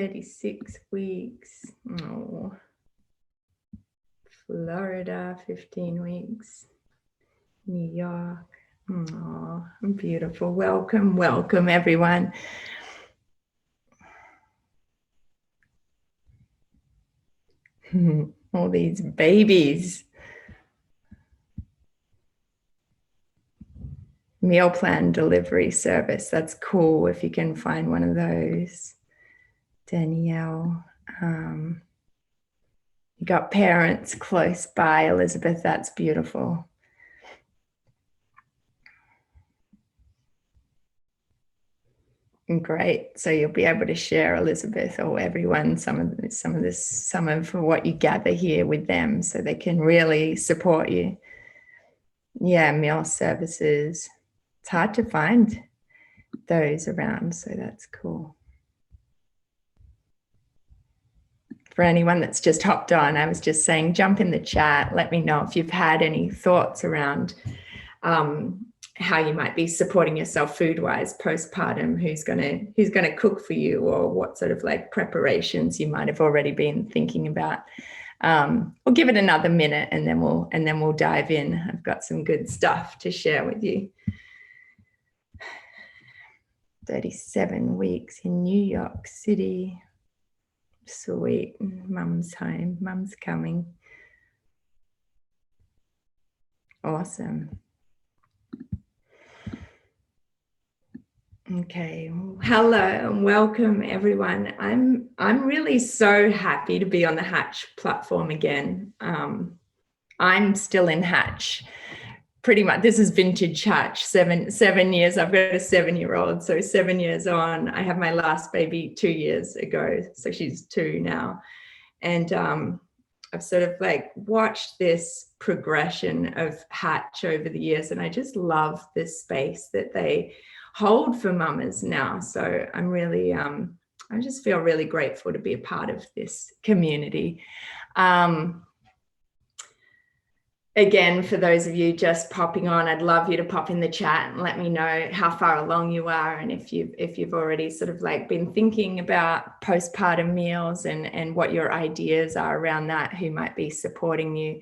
36 weeks. Oh. Florida, 15 weeks. New York. Oh, beautiful. Welcome, welcome, everyone. All these babies. Meal plan delivery service. That's cool if you can find one of those. Danielle. You got parents close by, Elizabeth. That's beautiful. Great. So you'll be able to share, Elizabeth, or everyone, some of what you gather here with them, so they can really support you. Yeah, meal services. It's hard to find those around, so that's cool. For anyone that's just hopped on, I was just saying, jump in the chat. Let me know if you've had any thoughts around how you might be supporting yourself food-wise postpartum, who's gonna cook for you, or what sort of like preparations you might have already been thinking about. We'll give it another minute and then we'll dive in. I've got some good stuff to share with you. 37 weeks in New York City. Sweet. Mum's home. Mum's coming. Awesome. Okay, hello and welcome everyone. I'm really so happy to be on the Hatch platform again. I'm still in Hatch. Pretty much, this is vintage Hatch. Seven years. I've got a 7-year-old, so 7 years on. I had my last baby 2 years ago, so she's 2 now, and I've sort of like watched this progression of Hatch over the years, and I just love this space that they hold for mamas now. So I'm really, I just feel really grateful to be a part of this community. Again, for those of you just popping on, I'd love you to pop in the chat and let me know how far along you are, and if you've already sort of like been thinking about postpartum meals and what your ideas are around that, who might be supporting you.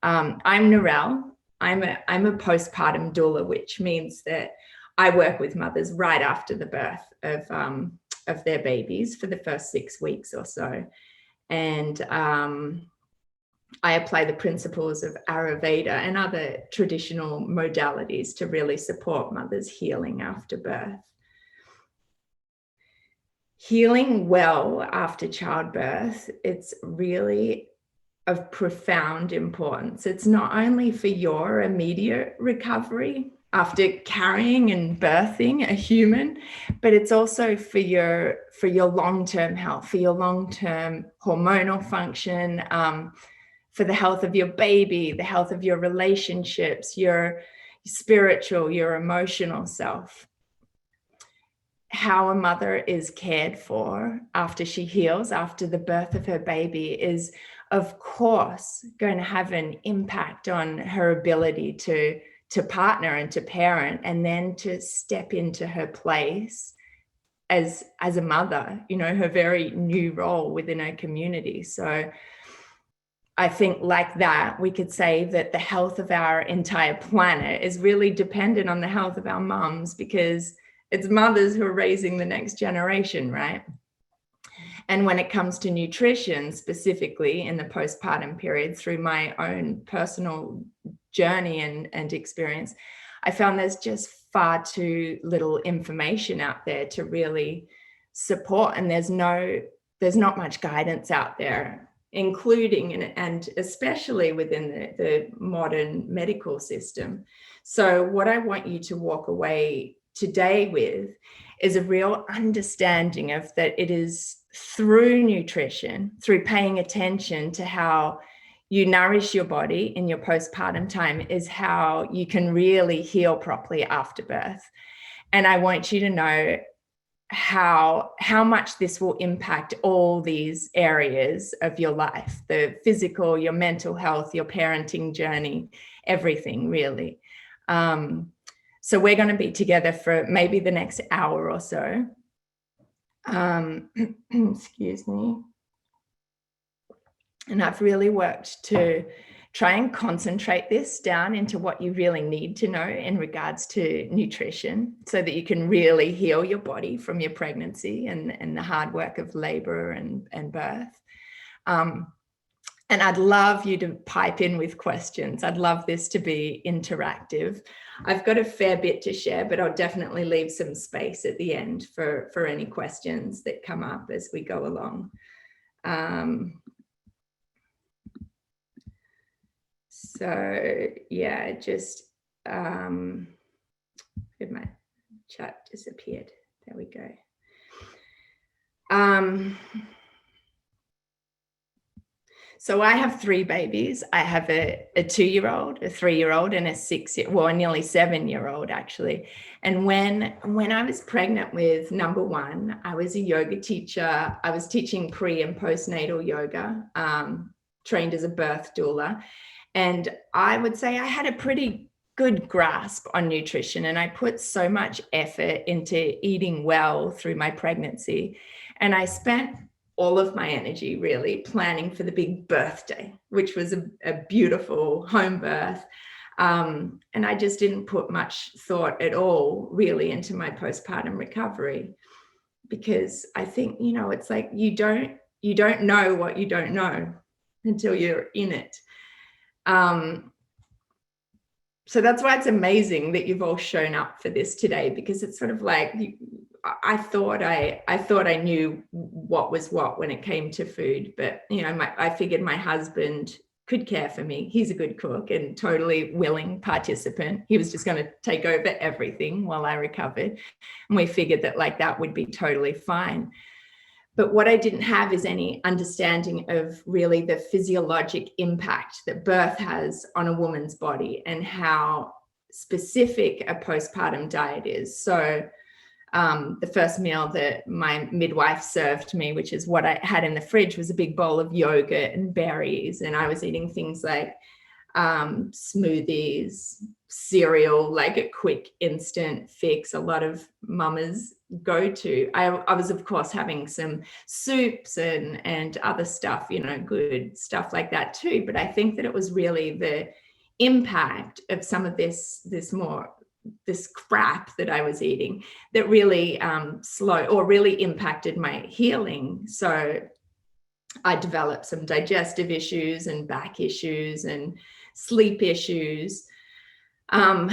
I'm Narelle. I'm a postpartum doula, which means that I work with mothers right after the birth of their babies for the first 6 weeks or so, and I apply the principles of Ayurveda and other traditional modalities to really support mothers healing after birth. Healing well after childbirth, it's really of profound importance. It's not only for your immediate recovery after carrying and birthing a human, but it's also for your long-term health, for your long-term hormonal function, for the health of your baby, the health of your relationships, your spiritual, your emotional self. How a mother is cared for after she heals, after the birth of her baby, is of course going to have an impact on her ability to partner and to parent, and then to step into her place as a mother, you know, her very new role within her community. So I think like that, we could say that the health of our entire planet is really dependent on the health of our mums, because it's mothers who are raising the next generation, right? And when it comes to nutrition, specifically in the postpartum period, through my own personal journey and experience, I found there's just far too little information out there to really support, and there's not much guidance out there, including and especially within the modern medical system. So what I want you to walk away today with is a real understanding of that it is through nutrition, through paying attention to how you nourish your body in your postpartum time, is how you can really heal properly after birth. And I want you to know how much this will impact all these areas of your life, the physical, your mental health, your parenting journey, everything really. So we're going to be together for maybe the next hour or so. Excuse me. And I've really worked to try and concentrate this down into what you really need to know in regards to nutrition, so that you can really heal your body from your pregnancy and the hard work of labor and birth. And I'd love you to pipe in with questions. I'd love this to be interactive. I've got a fair bit to share, but I'll definitely leave some space at the end for any questions that come up as we go along. So yeah, just did my chat disappeared? There we go. So I have 3 babies. I have a 2-year-old, a 3-year-old, and a 6-year-old, well, a nearly 7-year-old actually. And when I was pregnant with number 1, I was a yoga teacher. I was teaching pre and postnatal yoga, trained as a birth doula. And I would say I had a pretty good grasp on nutrition, and I put so much effort into eating well through my pregnancy. And I spent all of my energy really planning for the big birthday, which was a beautiful home birth. And I just didn't put much thought at all really into my postpartum recovery, because I think, you know, it's like you don't know what you don't know until you're in it. So that's why it's amazing that you've all shown up for this today, because it's sort of like I thought I knew what was what when it came to food, but you know, I figured my husband could care for me. He's a good cook and totally willing participant. He was just going to take over everything while I recovered, and we figured that like that would be totally fine. But what I didn't have is any understanding of really the physiologic impact that birth has on a woman's body and how specific a postpartum diet is. So the first meal that my midwife served me, which is what I had in the fridge, was a big bowl of yogurt and berries. And I was eating things like smoothies, cereal, like a quick instant fix, a lot of mamas go to. I was of course having some soups and other stuff, you know, good stuff like that too. But I think that it was really the impact of some of this crap that I was eating that really really impacted my healing. So I developed some digestive issues and back issues and sleep issues. And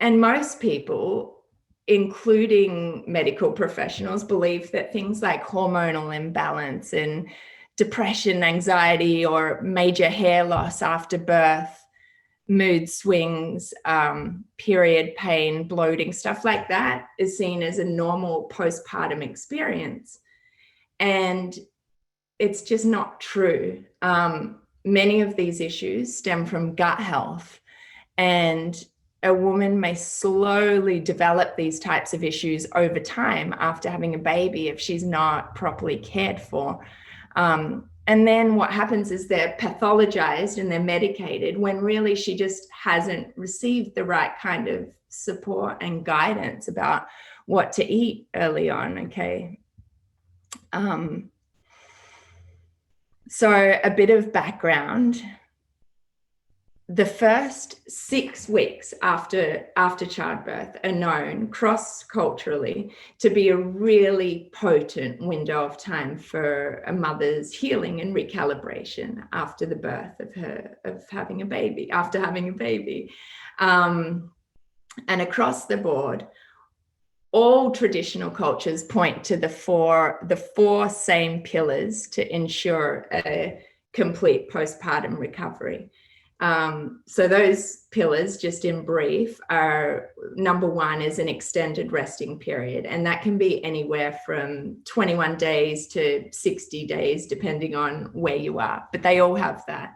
most people, including medical professionals, believe that things like hormonal imbalance and depression, anxiety, or major hair loss after birth, mood swings, period pain, bloating, stuff like that is seen as a normal postpartum experience. And it's just not true. Many of these issues stem from gut health, and a woman may slowly develop these types of issues over time after having a baby if she's not properly cared for. And then what happens is they're pathologized and they're medicated when really she just hasn't received the right kind of support and guidance about what to eat early on, okay? So a bit of background. The first 6 weeks after childbirth are known cross-culturally to be a really potent window of time for a mother's healing and recalibration after the birth of having a baby, and across the board, all traditional cultures point to the four same pillars to ensure a complete postpartum recovery. So those pillars, just in brief, are number 1 is an extended resting period. And that can be anywhere from 21 days to 60 days, depending on where you are. But they all have that.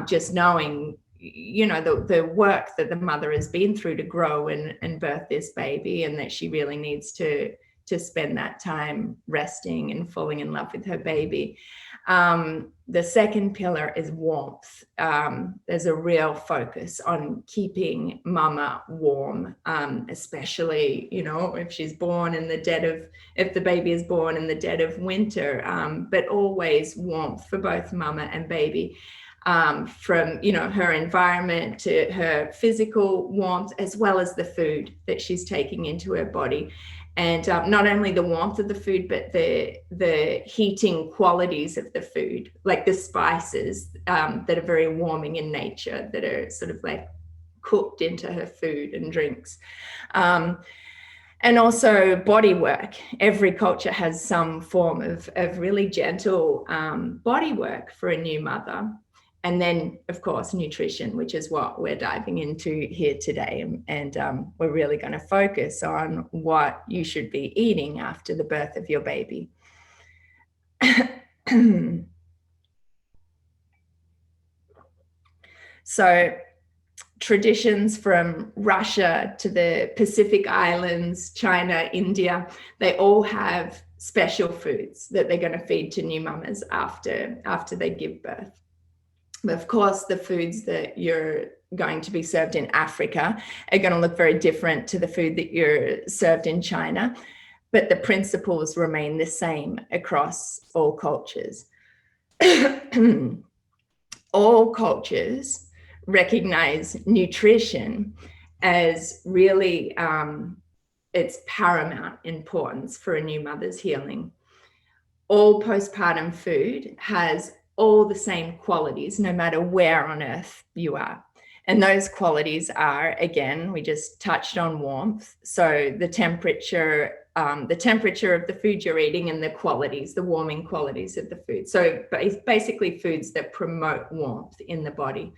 Just knowing, you know, the work that the mother has been through to grow and birth this baby, and that she really needs to to spend that time resting and falling in love with her baby. The second pillar is warmth. There's a real focus on keeping mama warm, especially, if she's born in the dead of, if the baby is born in the dead of winter, but always warmth for both mama and baby. From her environment to her physical warmth, as well as the food that she's taking into her body. And not only the warmth of the food, but the heating qualities of the food, like the spices that are very warming in nature, that are sort of like cooked into her food and drinks. And also body work. Every culture has some form of really gentle body work for a new mother. And then, of course, nutrition, which is what we're diving into here today. And we're really going to focus on what you should be eating after the birth of your baby. So, traditions from Russia to the Pacific Islands, China, India, they all have special foods that they're going to feed to new mamas after they give birth. But of course, the foods that you're going to be served in Africa are going to look very different to the food that you're served in China, but the principles remain the same across all cultures. All cultures recognize nutrition as really its paramount importance for a new mother's healing. All postpartum food has all the same qualities, no matter where on earth you are. And those qualities are, again, we just touched on warmth. So the temperature of the food you're eating, and the qualities, the warming qualities of the food. So basically foods that promote warmth in the body.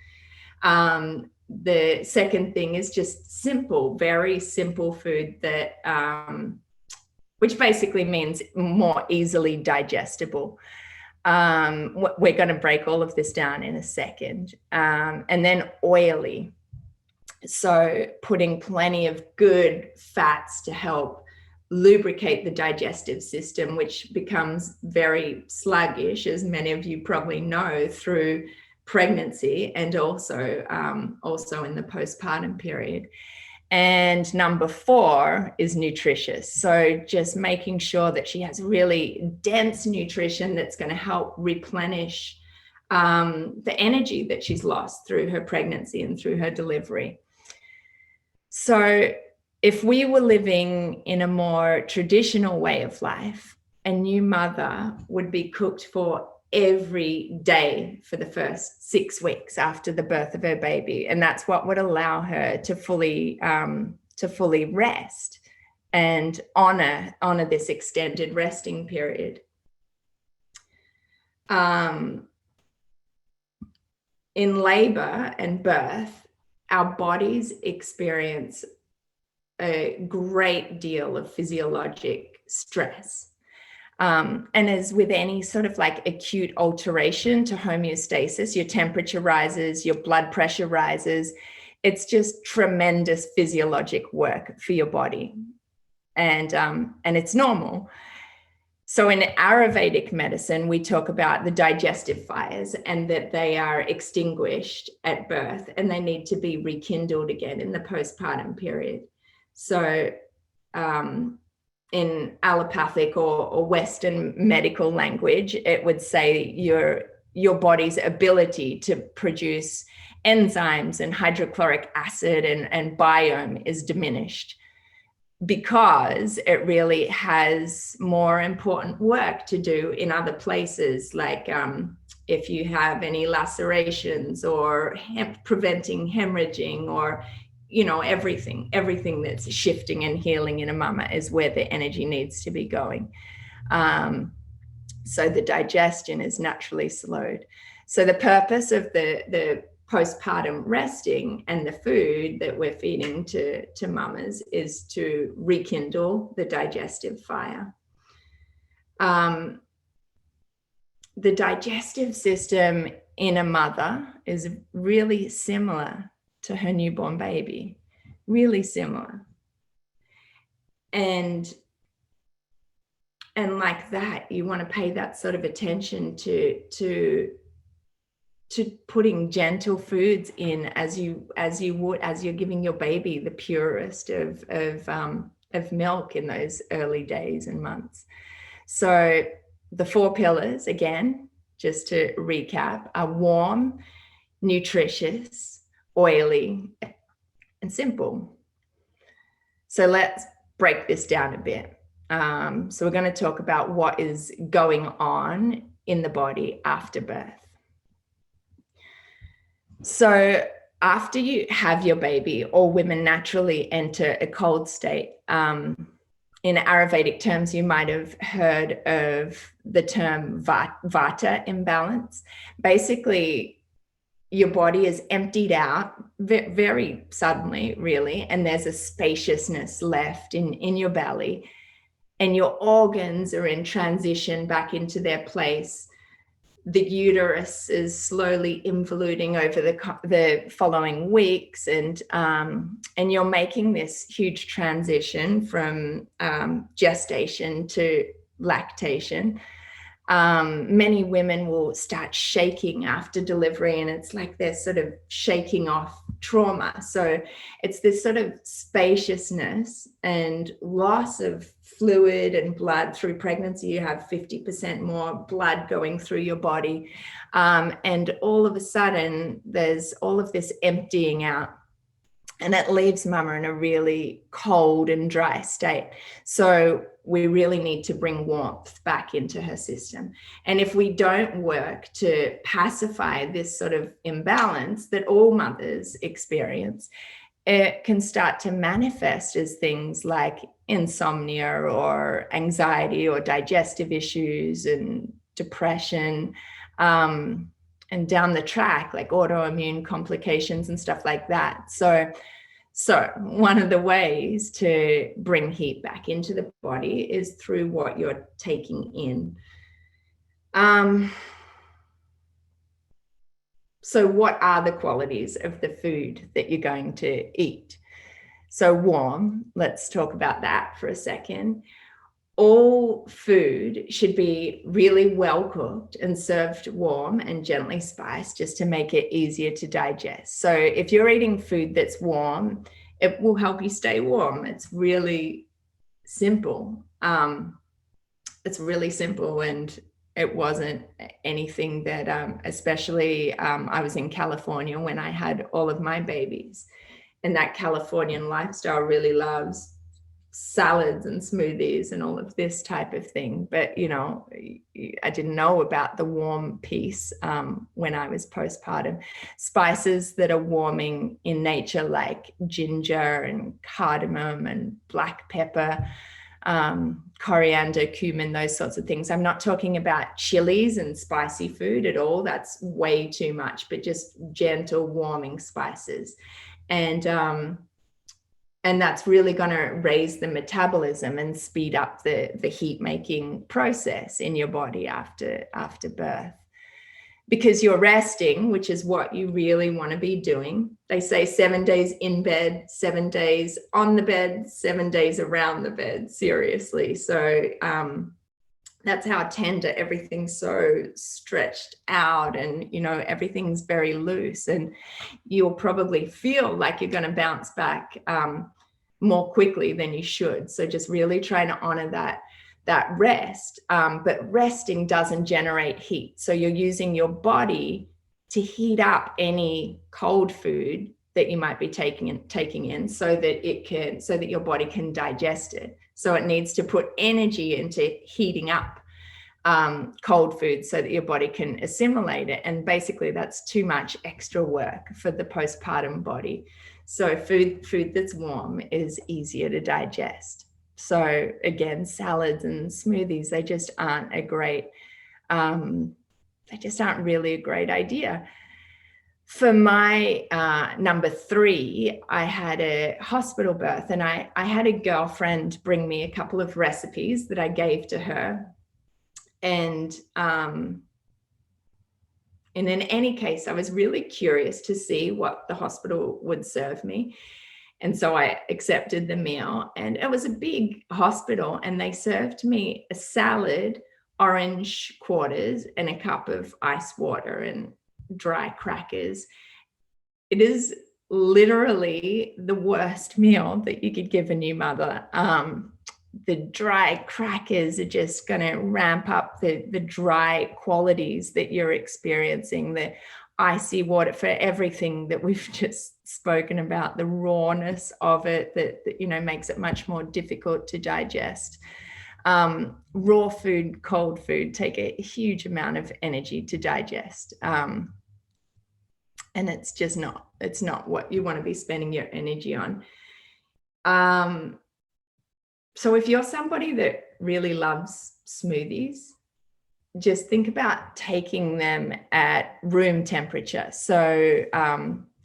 The second thing is just simple, very simple food that, which basically means more easily digestible. We're going to break all of this down in a second. And then oily. So putting plenty of good fats to help lubricate the digestive system, which becomes very sluggish, as many of you probably know, through pregnancy and also in the postpartum period. And number 4 is nutritious. So just making sure that she has really dense nutrition that's going to help replenish the energy that she's lost through her pregnancy and through her delivery. So if we were living in a more traditional way of life, a new mother would be cooked for every day for the first 6 weeks after the birth of her baby, and that's what would allow her to fully rest and honor this extended resting period. In labor and birth, our bodies experience a great deal of physiologic stress. And as with any sort of like acute alteration to homeostasis, your temperature rises, your blood pressure rises. It's just tremendous physiologic work for your body. And it's normal. So in Ayurvedic medicine, we talk about the digestive fires and that they are extinguished at birth and they need to be rekindled again in the postpartum period. So in allopathic or Western medical language, it would say your body's ability to produce enzymes and hydrochloric acid and biome is diminished because it really has more important work to do in other places, like if you have any lacerations or preventing hemorrhaging, or everything that's shifting and healing in a mama is where the energy needs to be going. So the digestion is naturally slowed. So the purpose of the postpartum resting and the food that we're feeding to mamas is to rekindle the digestive fire. The digestive system in a mother is really similar to her newborn baby, really similar. And And like that, you want to pay that sort of attention to putting gentle foods in as you're giving your baby the purest of milk in those early days and months. So the 4 pillars, again, just to recap, are warm, nutritious, oily, and simple. So let's break this down a bit. So we're going to talk about what is going on in the body after birth. So after you have your baby, all women naturally enter a cold state. In Ayurvedic terms, you might have heard of the term vata imbalance. Basically, your body is emptied out very suddenly, really, and there's a spaciousness left in your belly, and your organs are in transition back into their place. The uterus is slowly involuting over the following weeks, and you're making this huge transition from gestation to lactation. Many women will start shaking after delivery, and it's like they're sort of shaking off trauma. So it's this sort of spaciousness and loss of fluid and blood through pregnancy. You have 50% more blood going through your body. And all of a sudden, there's all of this emptying out. And it leaves mama in a really cold and dry state. So we really need to bring warmth back into her system. And if we don't work to pacify this sort of imbalance that all mothers experience, it can start to manifest as things like insomnia or anxiety or digestive issues and depression, and down the track, like autoimmune complications and stuff like that. So one of the ways to bring heat back into the body is through what you're taking in. So what are the qualities of the food that you're going to eat? So warm, let's talk about that for a second. All food should be really well cooked and served warm and gently spiced, just to make it easier to digest. So if you're eating food that's warm, it will help you stay warm. It's really simple. It's really simple, and it wasn't anything that, especially I was in California when I had all of my babies, and that Californian lifestyle really loves salads and smoothies and all of this type of thing. But I didn't know about the warm piece when I was postpartum. Spices that are warming in nature, like ginger and cardamom and black pepper, coriander, cumin, those sorts of things. I'm not talking about chilies and spicy food at all. That's way too much, but just gentle warming spices. And that's really going to raise the metabolism and speed up the heat making process in your body after birth. Because you're resting, which is what you really want to be doing. They say 7 days in bed, 7 days on the bed, 7 days around the bed, seriously. So that's how tender everything's so stretched out, and everything's very loose, and you'll probably feel like you're going to bounce back more quickly than you should. So just really trying to honor that rest, but resting doesn't generate heat. So you're using your body to heat up any cold food that you might be taking in so that your body can digest it. So it needs to put energy into heating up cold food so that your body can assimilate it. And basically that's too much extra work for the postpartum body. So food that's warm is easier to digest. So again, salads and smoothies, they just aren't really a great idea. For my number 3, I had a hospital birth, and I had a girlfriend bring me a couple of recipes that I gave to her. And in any case, I was really curious to see what the hospital would serve me. And so I accepted the meal, and it was a big hospital, and they served me a salad, orange quarters, and a cup of ice water and dry crackers. It is literally the worst meal that you could give a new mother. The dry crackers are just going to ramp up the dry qualities that you're experiencing, the icy water, for everything that we've just spoken about, the rawness of it that makes it much more difficult to digest. Raw food, cold food take a huge amount of energy to digest. And it's not what you want to be spending your energy on. So if you're somebody that really loves smoothies, just think about taking them at room temperature. So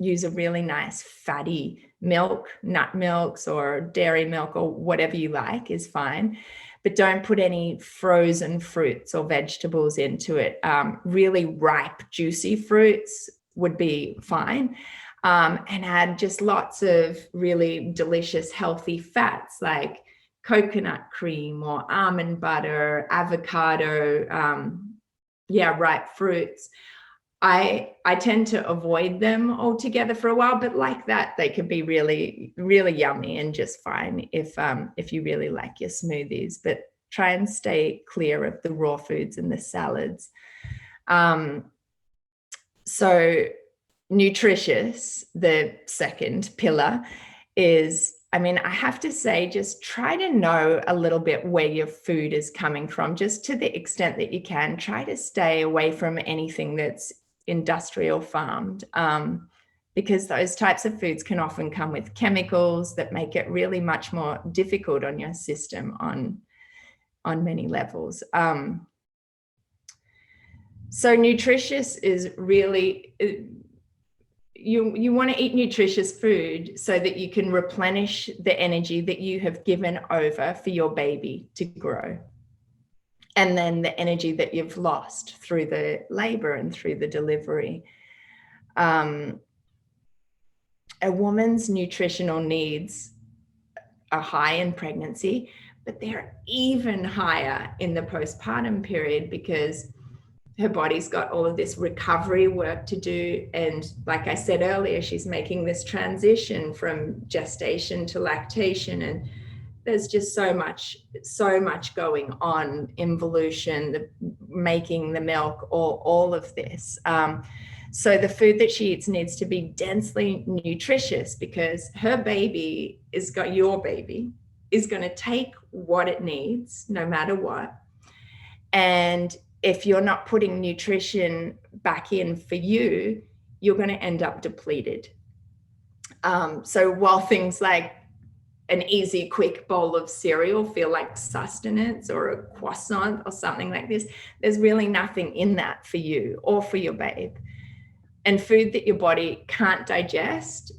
use a really nice fatty milk, nut milks or dairy milk or whatever you like is fine. But don't put any frozen fruits or vegetables into it. Really ripe, juicy fruits would be fine. And add just lots of really delicious, healthy fats like coconut cream or almond butter, avocado, ripe fruits. I tend to avoid them altogether for a while, but like that, they can be really, really yummy and just fine if you really like your smoothies. But try and stay clear of the raw foods and the salads. So Nutritious, the second pillar, is, I have to say, just try to know a little bit where your food is coming from, just to the extent that you can. Try to stay away from anything that's industrial farmed, because those types of foods can often come with chemicals that make it really much more difficult on your system on many levels. So Nutritious is really... You want to eat nutritious food so that you can replenish the energy that you have given over for your baby to grow. And then the energy that you've lost through the labor and through the delivery. A woman's nutritional needs are high in pregnancy, but they're even higher in the postpartum period, because her body's got all of this recovery work to do. And like I said earlier, she's making this transition from gestation to lactation. And there's just so much going on, involution, making the milk, all of this. So the food that she eats needs to be densely nutritious, because your baby is going to take what it needs no matter what. And if you're not putting nutrition back in for you, you're going to end up depleted. So while things like an easy, quick bowl of cereal feel like sustenance, or a croissant or something like this, there's really nothing in that for you or for your babe. And food that your body can't digest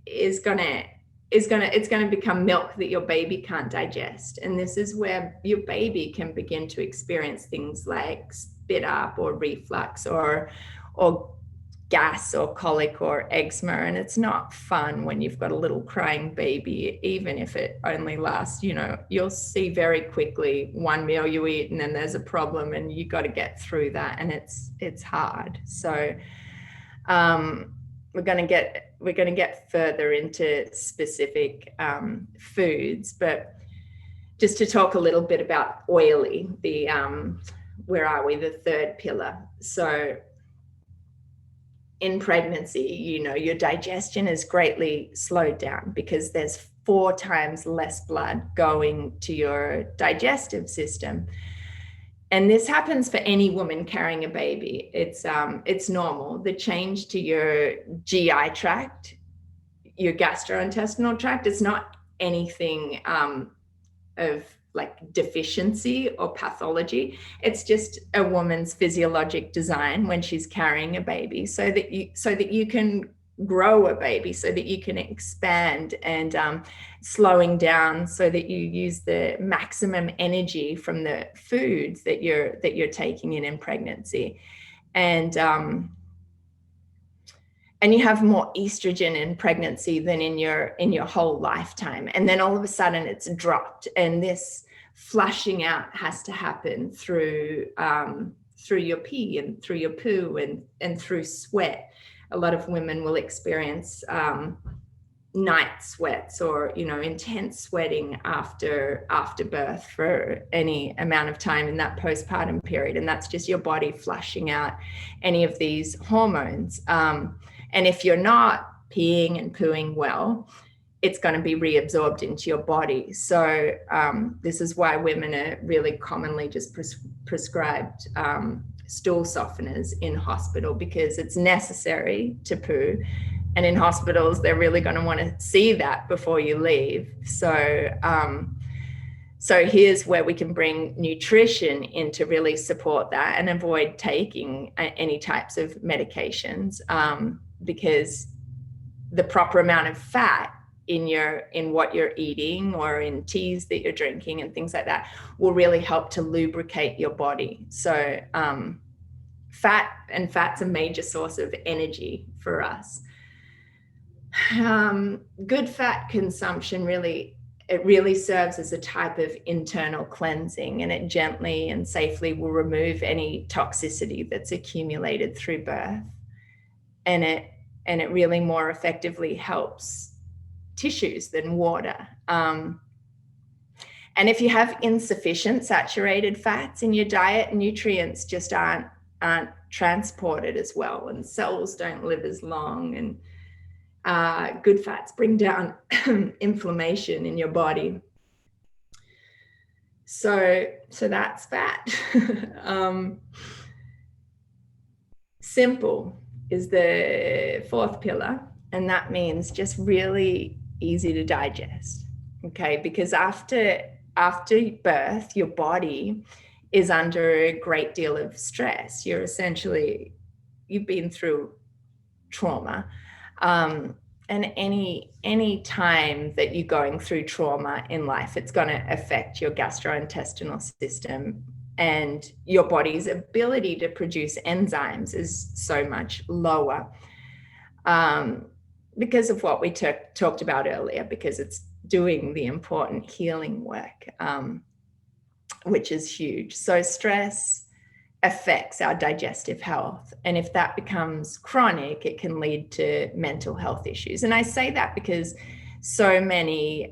it's going to become milk that your baby can't digest. And this is where your baby can begin to experience things like spit up or reflux or gas or colic or eczema. And it's not fun when you've got a little crying baby, even if it only lasts, you'll see very quickly one meal you eat and then there's a problem, and you got to get through that. And it's hard. So we're going to get further into specific foods, but just to talk a little bit about oily, the the third pillar. So in pregnancy, your digestion is greatly slowed down, because there's 4 times less blood going to your digestive system. And this happens for any woman carrying a baby. It's normal. The change to your GI tract, your gastrointestinal tract, is not anything of like deficiency or pathology. It's just a woman's physiologic design when she's carrying a baby, so that you can grow a baby, so that you can expand, and slowing down so that you use the maximum energy from the foods that you're taking in pregnancy. And and you have more estrogen in pregnancy than in your whole lifetime. And then all of a sudden it's dropped, and this flushing out has to happen through your pee and through your poo and through sweat. A lot of women will experience night sweats or, intense sweating after birth for any amount of time in that postpartum period. And that's just your body flushing out any of these hormones. And if you're not peeing and pooing well, it's going to be reabsorbed into your body. So this is why women are really commonly just prescribed stool softeners in hospital, because it's necessary to poo. And in hospitals, they're really going to want to see that before you leave. So here's where we can bring nutrition in to really support that and avoid taking any types of medications, because the proper amount of fat in what you're eating or in teas that you're drinking and things like that will really help to lubricate your body. So fat's a major source of energy for us. Good fat consumption really serves as a type of internal cleansing, and it gently and safely will remove any toxicity that's accumulated through birth, and it really more effectively helps tissues than water. And if you have insufficient saturated fats in your diet, nutrients just aren't transported as well, and cells don't live as long, and good fats bring down inflammation in your body. So that's fat. Simple is the fourth pillar, and that means just really easy to digest. Okay, because after birth, your body is under a great deal of stress. You've been through trauma. And any time that you're going through trauma in life, it's going to affect your gastrointestinal system, and your body's ability to produce enzymes is so much lower because of what we talked about earlier, because it's doing the important healing work, which is huge. So stress affects our digestive health. And if that becomes chronic, it can lead to mental health issues. And I say that because so many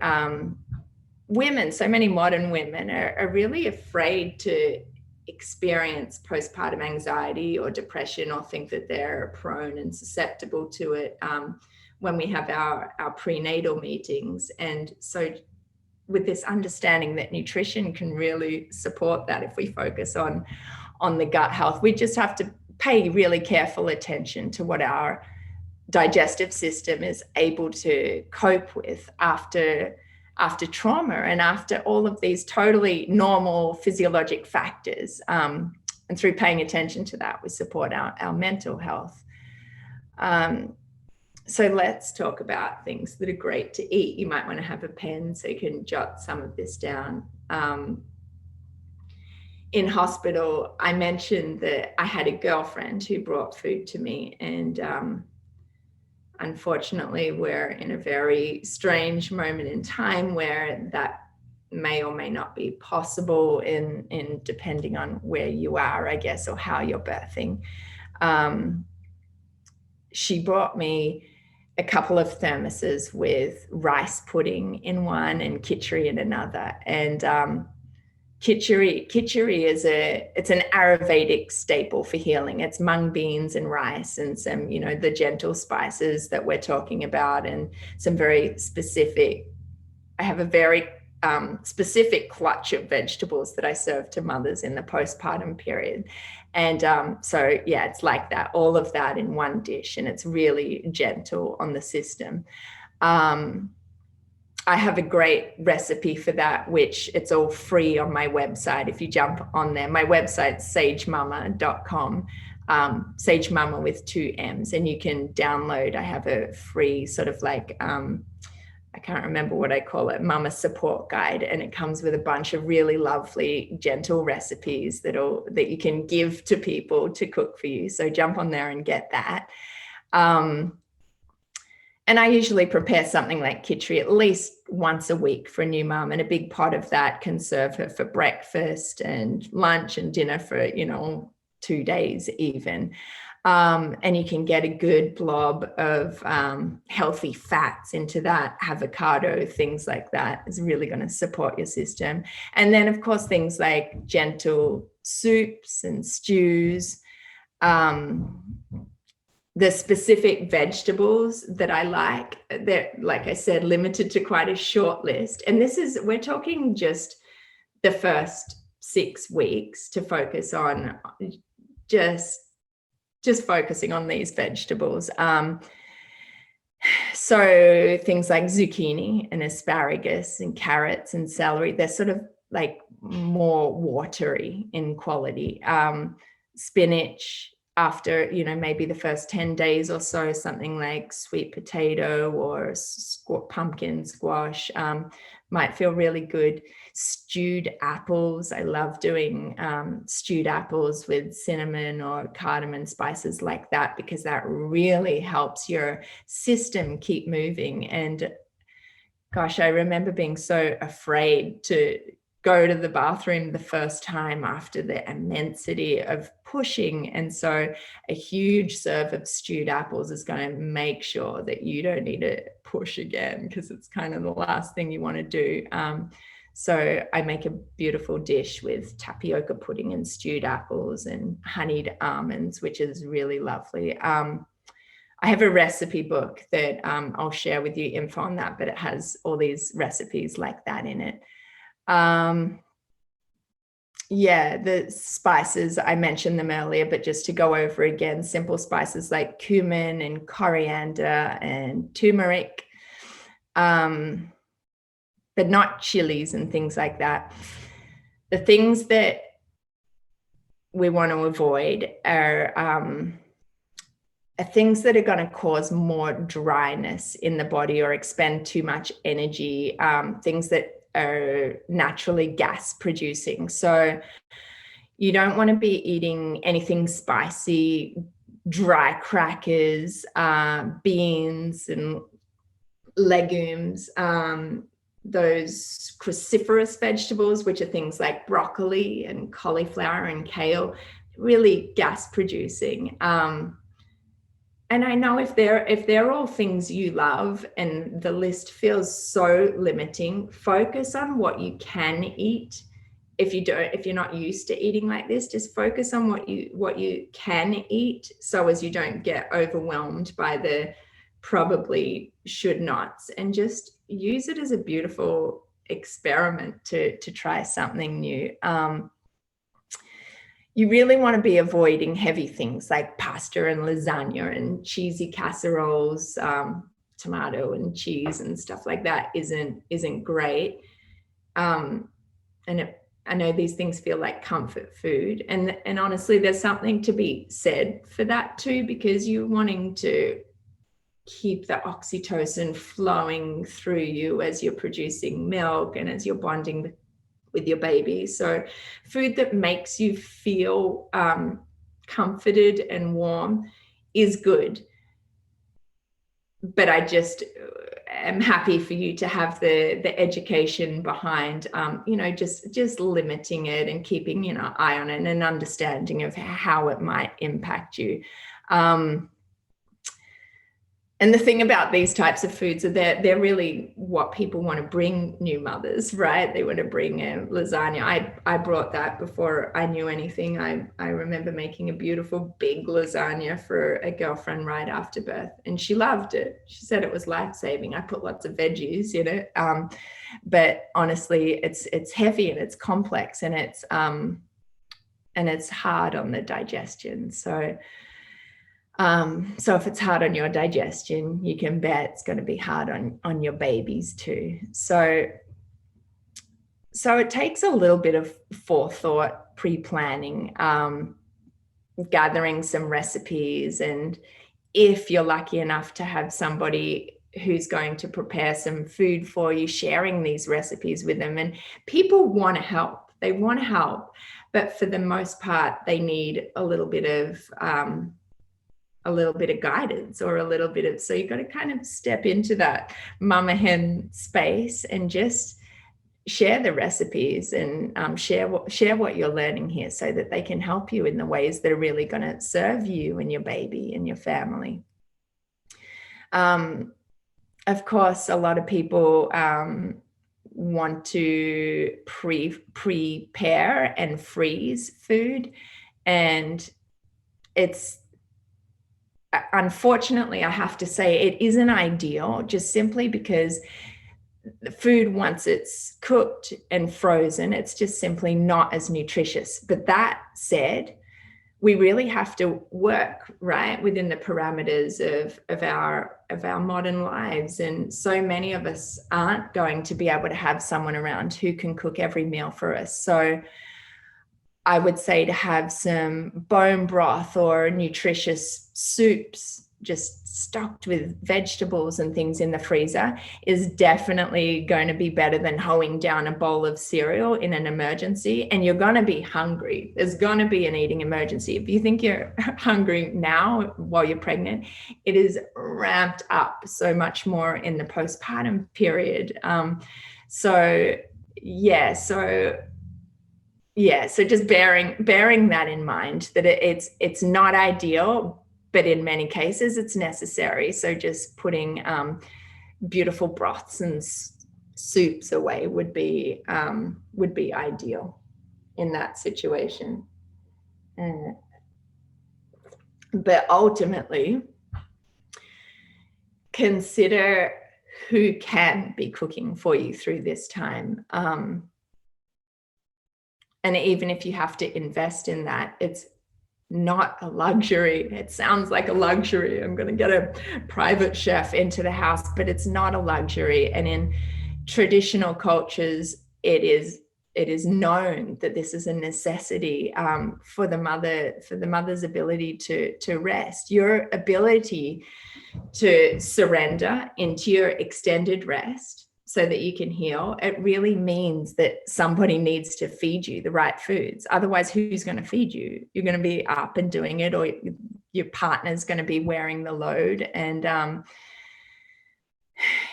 women, so many modern women are really afraid to experience postpartum anxiety or depression, or think that they're prone and susceptible to it when we have our prenatal meetings. And so with this understanding that nutrition can really support that, if we focus on the gut health, we just have to pay really careful attention to what our digestive system is able to cope with after trauma and after all of these totally normal physiologic factors. And through paying attention to that, we support our mental health. So let's talk about things that are great to eat. You might want to have a pen so you can jot some of this down. In hospital, I mentioned that I had a girlfriend who brought food to me, and unfortunately, we're in a very strange moment in time where that may or may not be possible in depending on where you are, I guess, or how you're birthing. She brought me a couple of thermoses with rice pudding in one and khichdi in another. And khichdi is an Ayurvedic staple for healing. It's mung beans and rice and some, the gentle spices that we're talking about, and some very specific. I have a very specific clutch of vegetables that I serve to mothers in the postpartum period. And so, yeah, it's like that, all of that in one dish, and it's really gentle on the system. I have a great recipe for that, which it's all free on my website. If you jump on there, my website's sagemama.com, Sage Mama with 2 M's, and you can download. I have a free sort of like, I can't remember what I call it, mama support guide. And it comes with a bunch of really lovely, gentle recipes that you can give to people to cook for you. So jump on there and get that. And I usually prepare something like khichdi at least once a week for a new mum, and a big pot of that can serve her for breakfast and lunch and dinner for, 2 days even. And you can get a good blob of healthy fats into that. Avocado, things like that is really going to support your system. And then, of course, things like gentle soups and stews. The specific vegetables that I like, they're, like I said, limited to quite a short list. And we're talking just the first 6 weeks to focus on just focusing on these vegetables. So things like zucchini and asparagus and carrots and celery, they're sort of like more watery in quality. Spinach, after, maybe the first 10 days or so, something like sweet potato or pumpkin squash might feel really good. Stewed apples. I love doing stewed apples with cinnamon or cardamom spices like that, because that really helps your system keep moving. And gosh, I remember being so afraid to go to the bathroom the first time after the immensity of pushing. And so a huge serve of stewed apples is going to make sure that you don't need to push again, because it's kind of the last thing you want to do. So I make a beautiful dish with tapioca pudding and stewed apples and honeyed almonds, which is really lovely. I have a recipe book that I'll share with you info on that, but it has all these recipes like that in it. The spices, I mentioned them earlier, but just to go over again, simple spices like cumin and coriander and turmeric, but not chilies and things like that. The things that we want to avoid are things that are going to cause more dryness in the body or expend too much energy, things that are naturally gas producing. So you don't want to be eating anything spicy, dry crackers, beans and legumes, those cruciferous vegetables, which are things like broccoli and cauliflower and kale, really gas producing. And I know if they're all things you love and the list feels so limiting, focus on what you can eat. If you're not used to eating like this, just focus on what you can eat, so as you don't get overwhelmed by the probably should nots, and just use it as a beautiful experiment to try something new. You really want to be avoiding heavy things like pasta and lasagna and cheesy casseroles. Tomato and cheese and stuff like that isn't great. I know these things feel like comfort food, and honestly, there's something to be said for that too, because you're wanting to keep the oxytocin flowing through you as you're producing milk and as you're bonding with your baby. So food that makes you feel comforted and warm is good. But I just am happy for you to have the education behind, just limiting it and keeping, eye on it and an understanding of how it might impact you. And the thing about these types of foods are that they're really what people want to bring new mothers, right? They want to bring lasagna. I brought that before I knew anything. I remember making a beautiful big lasagna for a girlfriend right after birth, and she loved it. She said it was life-saving. I put lots of veggies in it, but honestly, it's heavy and it's complex and it's hard on the digestion. So if it's hard on your digestion, you can bet it's going to be hard on your babies too. So it takes a little bit of forethought, pre-planning, gathering some recipes. And if you're lucky enough to have somebody who's going to prepare some food for you, sharing these recipes with them. And people want to help. They want to help. But for the most part, they need a little bit of a little bit of guidance or a little bit of, so you've got to kind of step into that mama hen space and just share the recipes and share what you're learning here, so that they can help you in the ways that are really going to serve you and your baby and your family. Of course, a lot of people want to prepare and freeze food, and it's, unfortunately, I have to say, it isn't ideal, just simply because the food, once it's cooked and frozen, it's just simply not as nutritious. But that said, we really have to work right within the parameters of our modern lives. And so many of us aren't going to be able to have someone around who can cook every meal for us. So I would say to have some bone broth or nutritious soups just stocked with vegetables and things in the freezer is definitely going to be better than hoeing down a bowl of cereal in an emergency. And you're going to be hungry. There's going to be an eating emergency. If you think you're hungry now while you're pregnant, it is ramped up so much more in the postpartum period. So just bearing that in mind, that it's not ideal, but in many cases it's necessary. So just putting beautiful broths and soups away would be ideal in that situation. But ultimately, consider who can be cooking for you through this time. And even if you have to invest in that, it's not a luxury. It sounds like a luxury. I'm going to get a private chef into the house, but it's not a luxury. And in traditional cultures, it is known that this is a necessity for the mother's ability to rest. Your ability to surrender into your extended rest so that you can heal, it really means that somebody needs to feed you the right foods. Otherwise, who's going to feed you? You're going to be up and doing it, or your partner's going to be wearing the load. And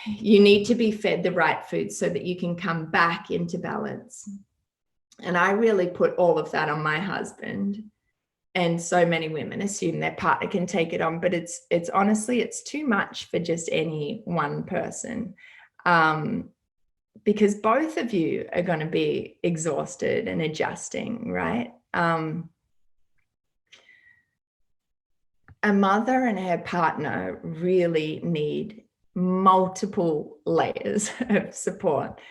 you need to be fed the right foods so that you can come back into balance. And I really put all of that on my husband. And so many women assume their partner can take it on, but it's honestly, it's too much for just any one person. Because both of you are going to be exhausted and adjusting, right? A mother and her partner really need multiple layers of support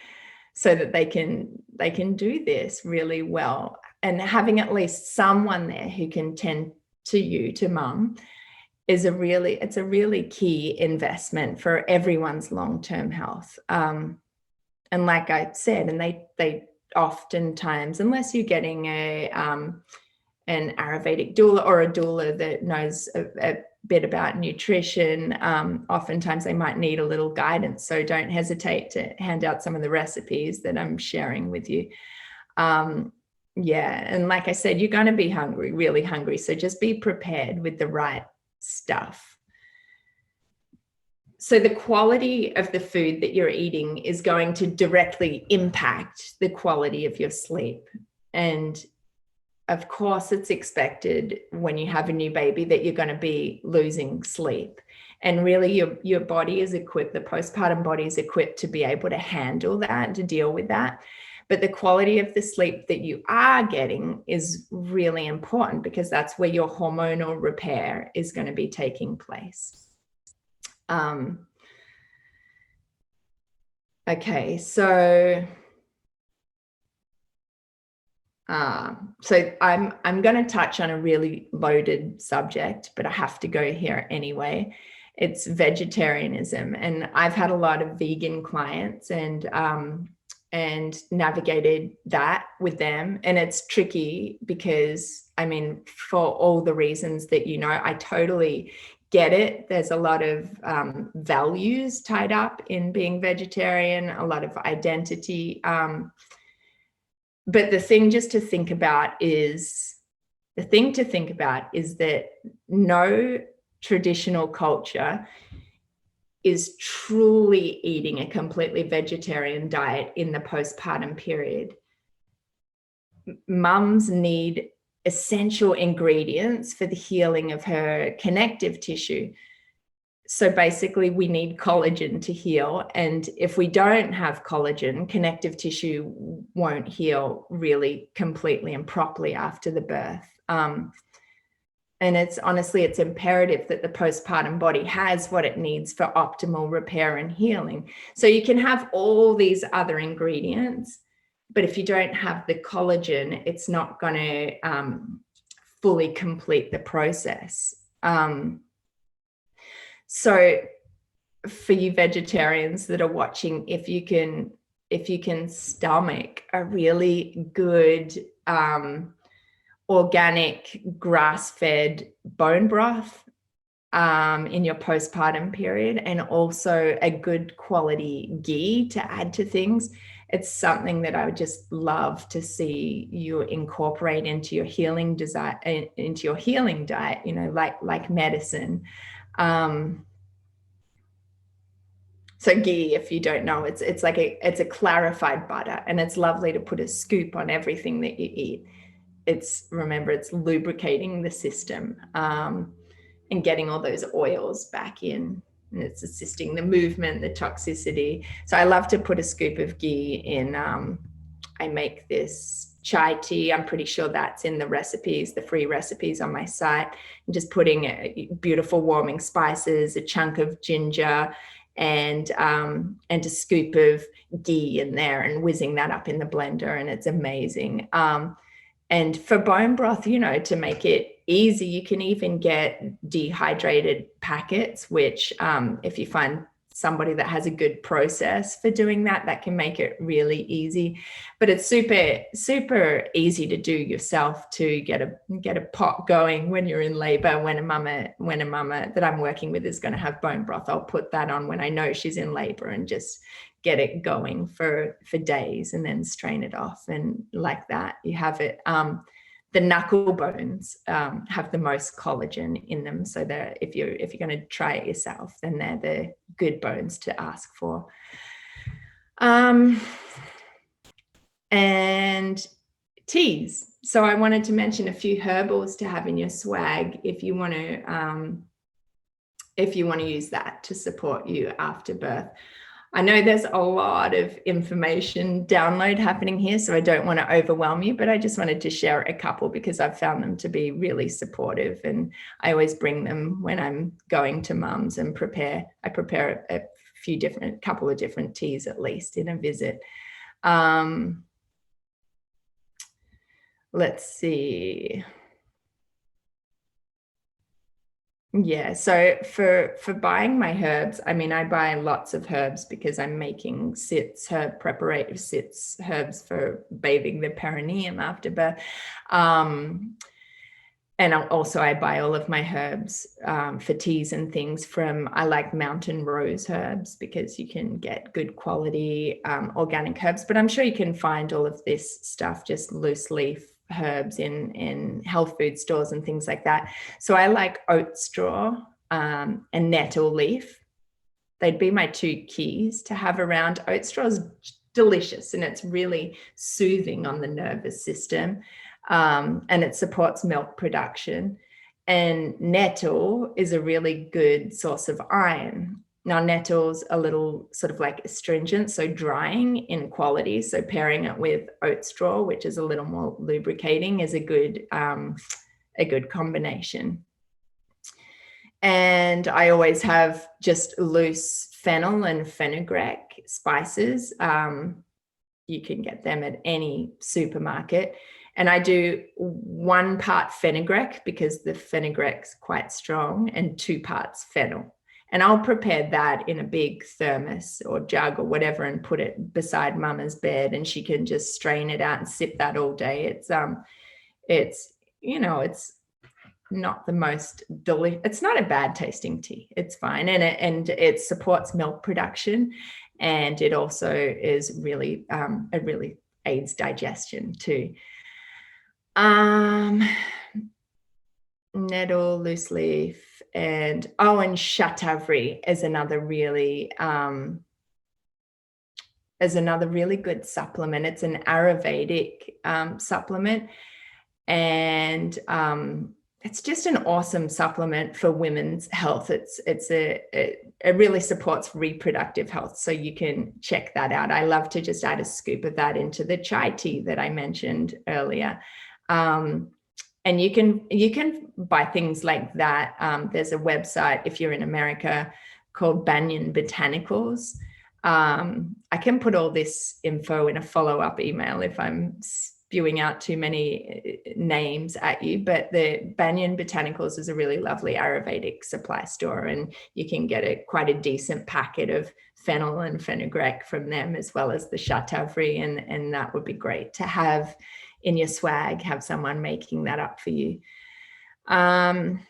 so that they can do this really well. And having at least someone there who can tend to you, to mum, it's a really key investment for everyone's long-term health. And like I said, and they oftentimes, unless you're getting an Ayurvedic doula or a doula that knows a bit about nutrition, oftentimes they might need a little guidance. So don't hesitate to hand out some of the recipes that I'm sharing with you. And like I said, you're going to be hungry, really hungry. So just be prepared with the right stuff. So the quality of the food that you're eating is going to directly impact the quality of your sleep. And of course, it's expected when you have a new baby that you're going to be losing sleep. And really your body is equipped, the postpartum body is equipped to be able to handle that, to deal with that. But the quality of the sleep that you are getting is really important, because that's where your hormonal repair is going to be taking place. Okay, so I'm going to touch on a really loaded subject, but I have to go here anyway. It's vegetarianism, and I've had a lot of vegan clients and navigated that with them. And it's tricky because, I mean, for all the reasons that, I totally get it. There's a lot of values tied up in being vegetarian, a lot of identity. But the thing to think about is that no traditional culture is truly eating a completely vegetarian diet in the postpartum period. Mums need essential ingredients for the healing of her connective tissue. So basically, we need collagen to heal. And if we don't have collagen, connective tissue won't heal really completely and properly after the birth. And it's imperative that the postpartum body has what it needs for optimal repair and healing. So you can have all these other ingredients, but if you don't have the collagen, it's not going to fully complete the process. So for you vegetarians that are watching, if you can stomach a really good organic grass-fed bone broth in your postpartum period, and also a good quality ghee to add to things, it's something that I would just love to see you incorporate into your healing diet, you know, like medicine. So ghee, if you don't know, it's a clarified butter, and it's lovely to put a scoop on everything that you eat. It's lubricating the system and getting all those oils back in, and it's assisting the movement, the toxicity. So I love to put a scoop of ghee in. I make this chai tea. I'm pretty sure that's in the recipes, the free recipes on my site. I'm just putting beautiful warming spices, a chunk of ginger, and a scoop of ghee in there, and whizzing that up in the blender, and it's amazing. And for bone broth, you know, to make it easy, you can even get dehydrated packets, which if you find somebody that has a good process for doing that, that can make it really easy. But it's super, super easy to do yourself, to get a pot going when you're in labor. When a mama that I'm working with is going to have bone broth, I'll put that on when I know she's in labor, and just get it going for days, and then strain it off. And like that, you have it. The knuckle bones have the most collagen in them, so that if you're going to try it yourself, then they're the good bones to ask for. And teas. So I wanted to mention a few herbals to have in your swag if you want to use that to support you after birth. I know there's a lot of information download happening here, so I don't want to overwhelm you, but I just wanted to share a couple because I've found them to be really supportive, and I always bring them when I'm going to mums and I prepare a couple of different teas at least in a visit. Let's see. Yeah, so for buying my herbs, I mean, I buy lots of herbs because I'm making preparative sitz herbs for bathing the perineum after birth. And also I buy all of my herbs for teas and things I like mountain rose herbs, because you can get good quality organic herbs, but I'm sure you can find all of this stuff, just loose leaf herbs, in health food stores and things like that. So I like oat straw and nettle leaf. They'd be my two keys to have around. Oat straw is delicious, and it's really soothing on the nervous system, and it supports milk production. And nettle is a really good source of iron. Now, nettle's a little sort of like astringent, so drying in quality. So pairing it with oat straw, which is a little more lubricating, is a good combination. And I always have just loose fennel and fenugreek spices. You can get them at any supermarket. And I do 1 part fenugreek because the fenugreek's quite strong, and 2 parts fennel. And I'll prepare that in a big thermos or jug or whatever, and put it beside mama's bed, and she can just strain it out and sip that all day. It's not the most delicious. It's not a bad tasting tea. It's fine, and it supports milk production, and it also is really it really aids digestion too. nettle, loose leaf, and shatavari is another really good supplement. It's an Ayurvedic supplement, and it's just an awesome supplement for women's health. It really supports reproductive health, so you can check that out. I love to just add a scoop of that into the chai tea that I mentioned earlier. And you can buy things like that. There's a website, if you're in America, called Banyan Botanicals. I can put all this info in a follow-up email if I'm spewing out too many names at you, but the Banyan Botanicals is a really lovely Ayurvedic supply store, and you can get quite a decent packet of fennel and fenugreek from them, as well as the shatavari, and that would be great to have in your swag, have someone making that up for you. And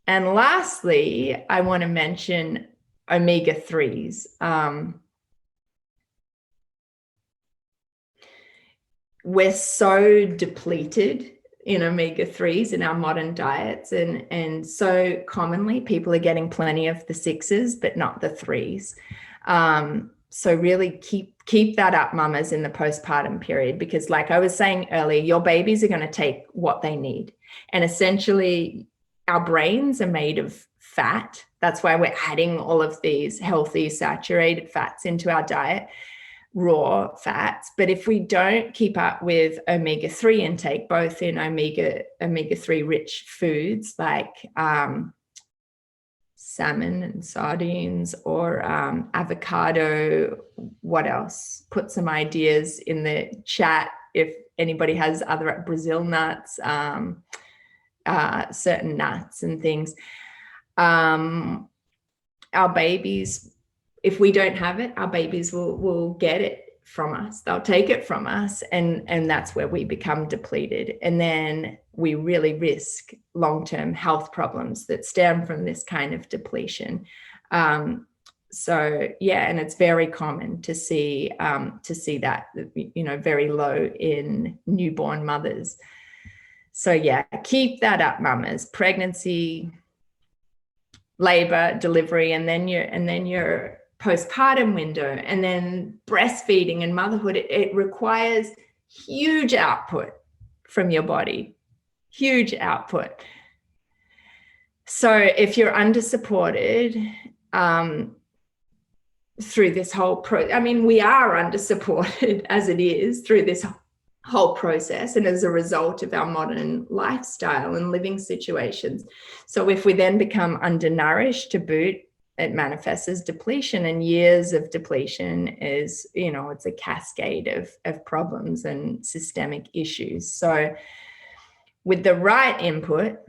lastly, I want to mention omega-3s. We're so depleted in omega-3s in our modern diets, and so commonly people are getting plenty of the 6s but not the 3s. So really keep that up, mamas, in the postpartum period, because like I was saying earlier, your babies are going to take what they need, and essentially our brains are made of fat. That's why we're adding all of these healthy saturated fats into our diet, raw fats. But if we don't keep up with omega-3 intake, both in omega-3 rich foods like salmon and sardines, or avocado, what else? Put some ideas in the chat if anybody has other, Brazil nuts, certain nuts and things. Our babies, if we don't have it, our babies will get it from us. They'll take it from us, and that's where we become depleted. And then we really risk long-term health problems that stem from this kind of depletion. So yeah, and it's very common to see that, very low in newborn mothers. So yeah, keep that up, mamas. Pregnancy, labor, delivery, and then your postpartum window, and then breastfeeding and motherhood. It requires huge output from your body, huge output. So if you're under-supported through this whole we are under-supported as it is through this whole process, and as a result of our modern lifestyle and living situations. So if we then become undernourished to boot, it manifests as depletion, and years of depletion is, it's a cascade of problems and systemic issues. So with the right input,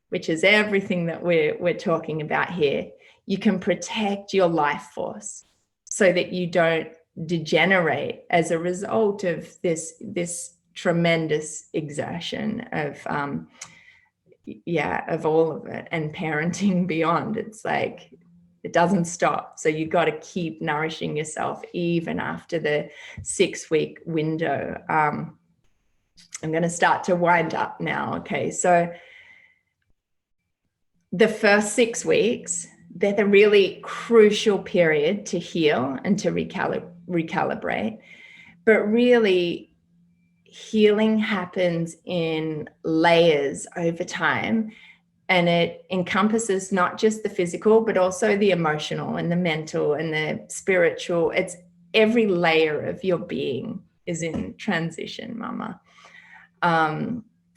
which is everything that we're talking about here, you can protect your life force so that you don't degenerate as a result of this tremendous exertion of all of it, and parenting beyond. It's like it doesn't stop. So you've got to keep nourishing yourself even after the 6-week window. I'm going to start to wind up now. Okay, so the first 6 weeks, they're the really crucial period to heal and to recalibrate. But really, healing happens in layers over time, and it encompasses not just the physical, but also the emotional and the mental and the spiritual. It's every layer of your being is in transition, mama.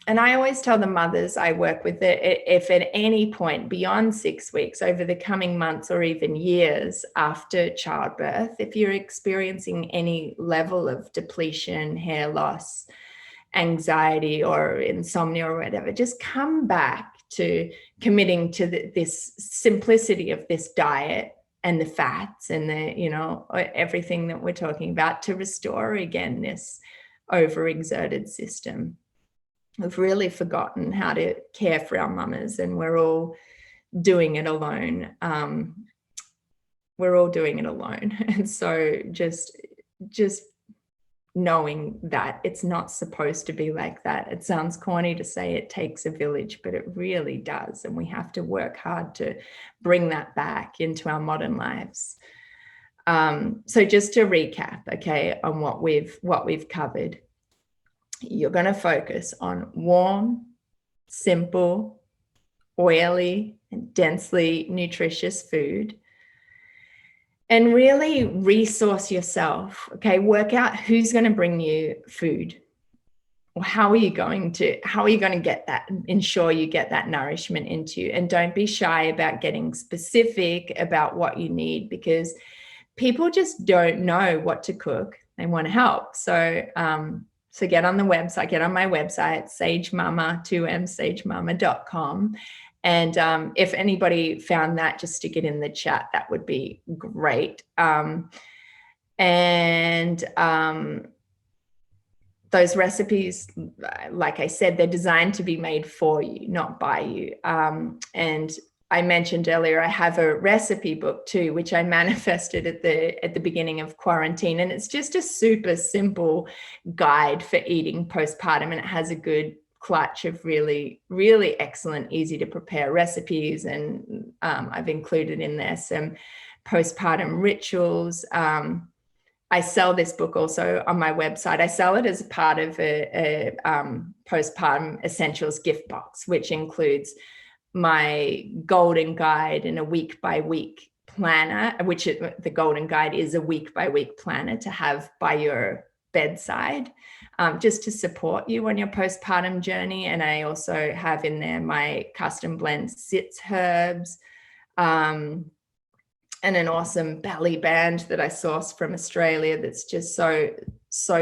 And I always tell the mothers I work with that if at any point beyond 6 weeks, over the coming months or even years after childbirth, if you're experiencing any level of depletion, hair loss, anxiety, or insomnia or whatever, just come back to committing to this simplicity of this diet and the fats and everything that we're talking about, to restore again this overexerted system. We've really forgotten how to care for our mamas, and we're all doing it alone. We're all doing it alone. And so just knowing that it's not supposed to be like that. It sounds corny to say it takes a village, but it really does. And we have to work hard to bring that back into our modern lives. So just to recap, okay, on what we've covered, you're going to focus on warm, simple, oily, and densely nutritious food. And really resource yourself, okay? Work out who's going to bring you food. Or how are you going to get that, ensure you get that nourishment into you? And don't be shy about getting specific about what you need, because people just don't know what to cook. They want to help. So get on the website, get on my website, sagemama2msagemama.com. And if anybody found that, just stick it in the chat. That would be great. Those recipes, like I said, they're designed to be made for you, not by you. And I mentioned earlier, I have a recipe book too, which I manifested at the beginning of quarantine. And it's just a super simple guide for eating postpartum. And it has a good clutch of really, really excellent, easy to prepare recipes. And I've included in there some postpartum rituals. I sell this book also on my website. I sell it as part of a postpartum essentials gift box, which includes my golden guide and a week by week planner, the golden guide is a week by week planner to have by your bedside, just to support you on your postpartum journey. And I also have in there my custom blend sits herbs, and an awesome belly band that I sourced from Australia that's just so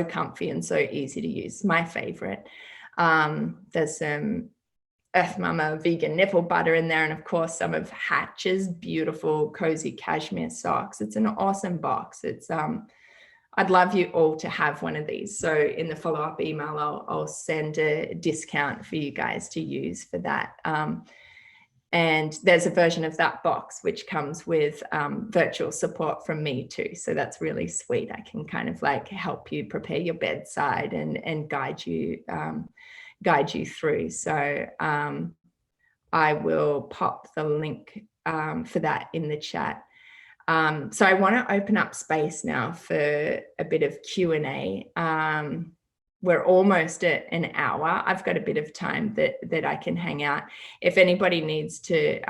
comfy and so easy to use. My favorite. There's some Earth Mama vegan nipple butter in there, and of course some of Hatch's beautiful cozy cashmere socks. It's an awesome box. It's I'd love you all to have one of these. So in the follow-up email, I'll send a discount for you guys to use for that. And there's a version of that box which comes with virtual support from me too. So that's really sweet. I can kind of like help you prepare your bedside and guide you through. So I will pop the link for that in the chat. So I want to open up space now for a bit of Q&A. We're almost at an hour. I've got a bit of time that I can hang out. If anybody needs to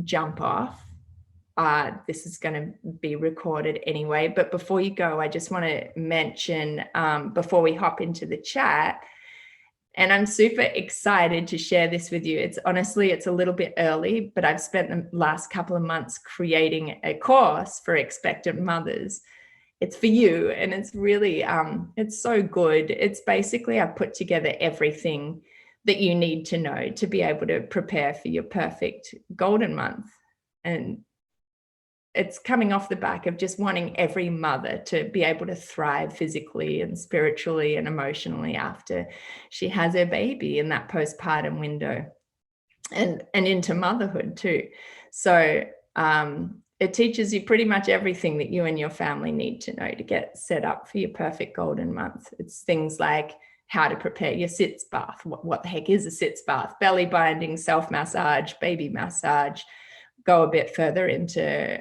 jump off, this is going to be recorded anyway. But before you go, I just want to mention, before we hop into the chat, and I'm super excited to share this with you. It's a little bit early, but I've spent the last couple of months creating a course for expectant mothers. It's for you, and it's really, it's so good. It's basically, I've put together everything that you need to know to be able to prepare for your perfect golden month. And it's coming off the back of just wanting every mother to be able to thrive physically and spiritually and emotionally after she has her baby in that postpartum window and into motherhood too. So, it teaches you pretty much everything that you and your family need to know to get set up for your perfect golden month. It's things like how to prepare your sits bath. What the heck is a sits bath? Belly binding, self-massage, baby massage. Go a bit further into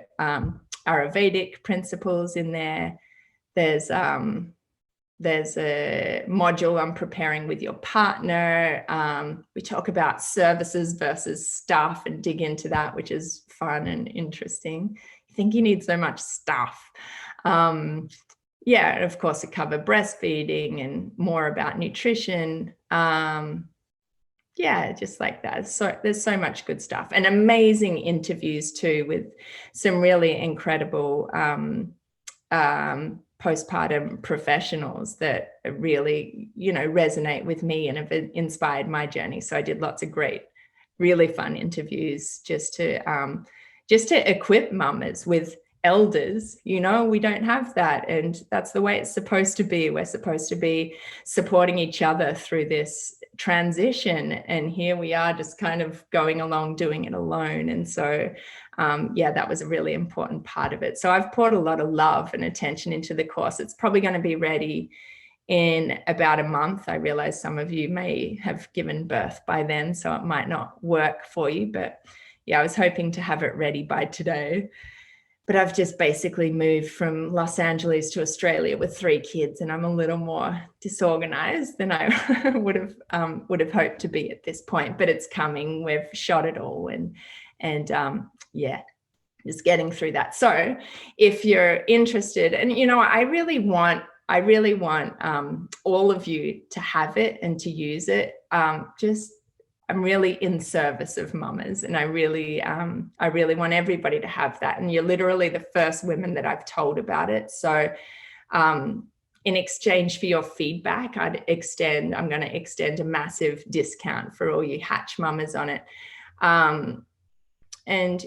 Ayurvedic principles in there. There's a module on preparing with your partner. We talk about services versus stuff and dig into that, which is fun and interesting. You think you need so much stuff. And of course, it covers breastfeeding and more about nutrition. Just like that. So there's so much good stuff and amazing interviews too with some really incredible postpartum professionals that really, resonate with me and have inspired my journey. So I did lots of great, really fun interviews just to equip mamas with elders. We don't have that, and that's the way it's supposed to be. We're supposed to be supporting each other through this transition, and here we are just kind of going along doing it alone. And so that was a really important part of it. So I've poured a lot of love and attention into the course. It's probably going to be ready in about a month. I realize some of you may have given birth by then, so it might not work for you, but yeah, I was hoping to have it ready by today. But I've just basically moved from Los Angeles to Australia with 3 kids, and I'm a little more disorganized than I would have hoped to be at this point. But it's coming. We've shot it all, and yeah, just getting through that. So if you're interested, and I really want all of you to have it and to use it. I'm really in service of mamas, and I really want everybody to have that. And you're literally the first women that I've told about it. So in exchange for your feedback, I'm going to extend a massive discount for all you Hatch mamas on it. And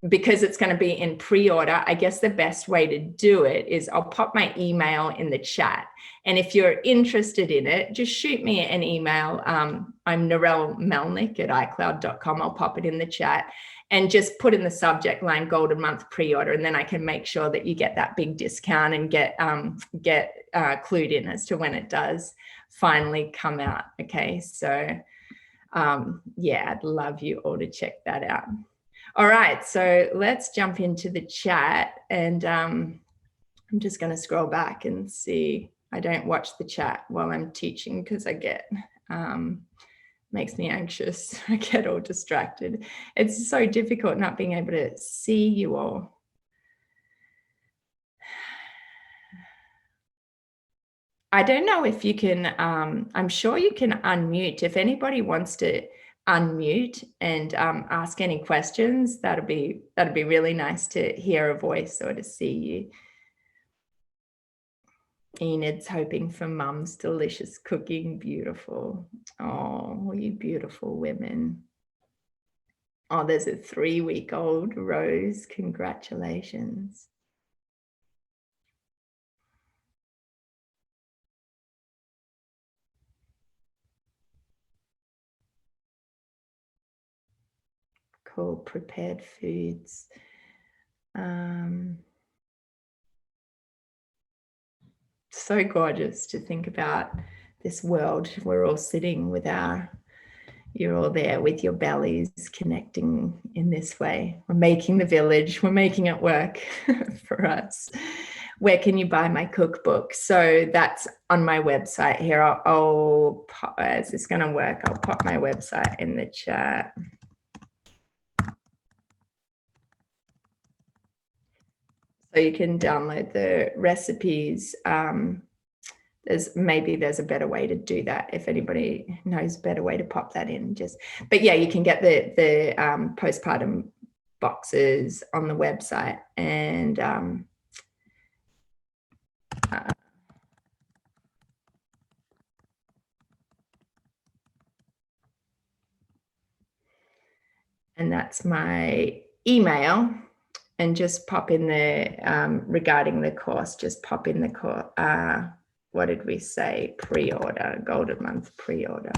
because it's going to be in pre-order, I guess the best way to do it is I'll pop my email in the chat. And if you're interested in it, just shoot me an email. I'm Narelle Melnick at iCloud.com. I'll pop it in the chat and just put in the subject line Golden Month pre-order. And then I can make sure that you get that big discount and get clued in as to when it does finally come out. Okay. So yeah, I'd love you all to check that out. All right, so let's jump into the chat, and I'm just going to scroll back and see. I don't watch the chat while I'm teaching because I get makes me anxious. I get all distracted. It's so difficult not being able to see you all. I don't know if you can. I'm sure you can unmute. If anybody wants to unmute and ask any questions, that'd be really nice to hear a voice or to see you. Enid's hoping for mum's delicious cooking. Beautiful. Oh, you beautiful women. Oh, there's a 3-week-old Rose. Congratulations. Cool. Prepared foods. So gorgeous to think about this world. We're all sitting with you're all there with your bellies connecting in this way. We're making the village. We're making it work for us. Where can you buy my cookbook? So that's on my website here. I'll pop, is this going to work? I'll pop my website in the chat. So you can download the recipes. There's a better way to do that. If anybody knows a better way to pop that in, but yeah, you can get the postpartum boxes on the website, and that's my email. And just pop in the regarding the course, just pop in the course. What did we say? Pre-order, Golden Month pre-order.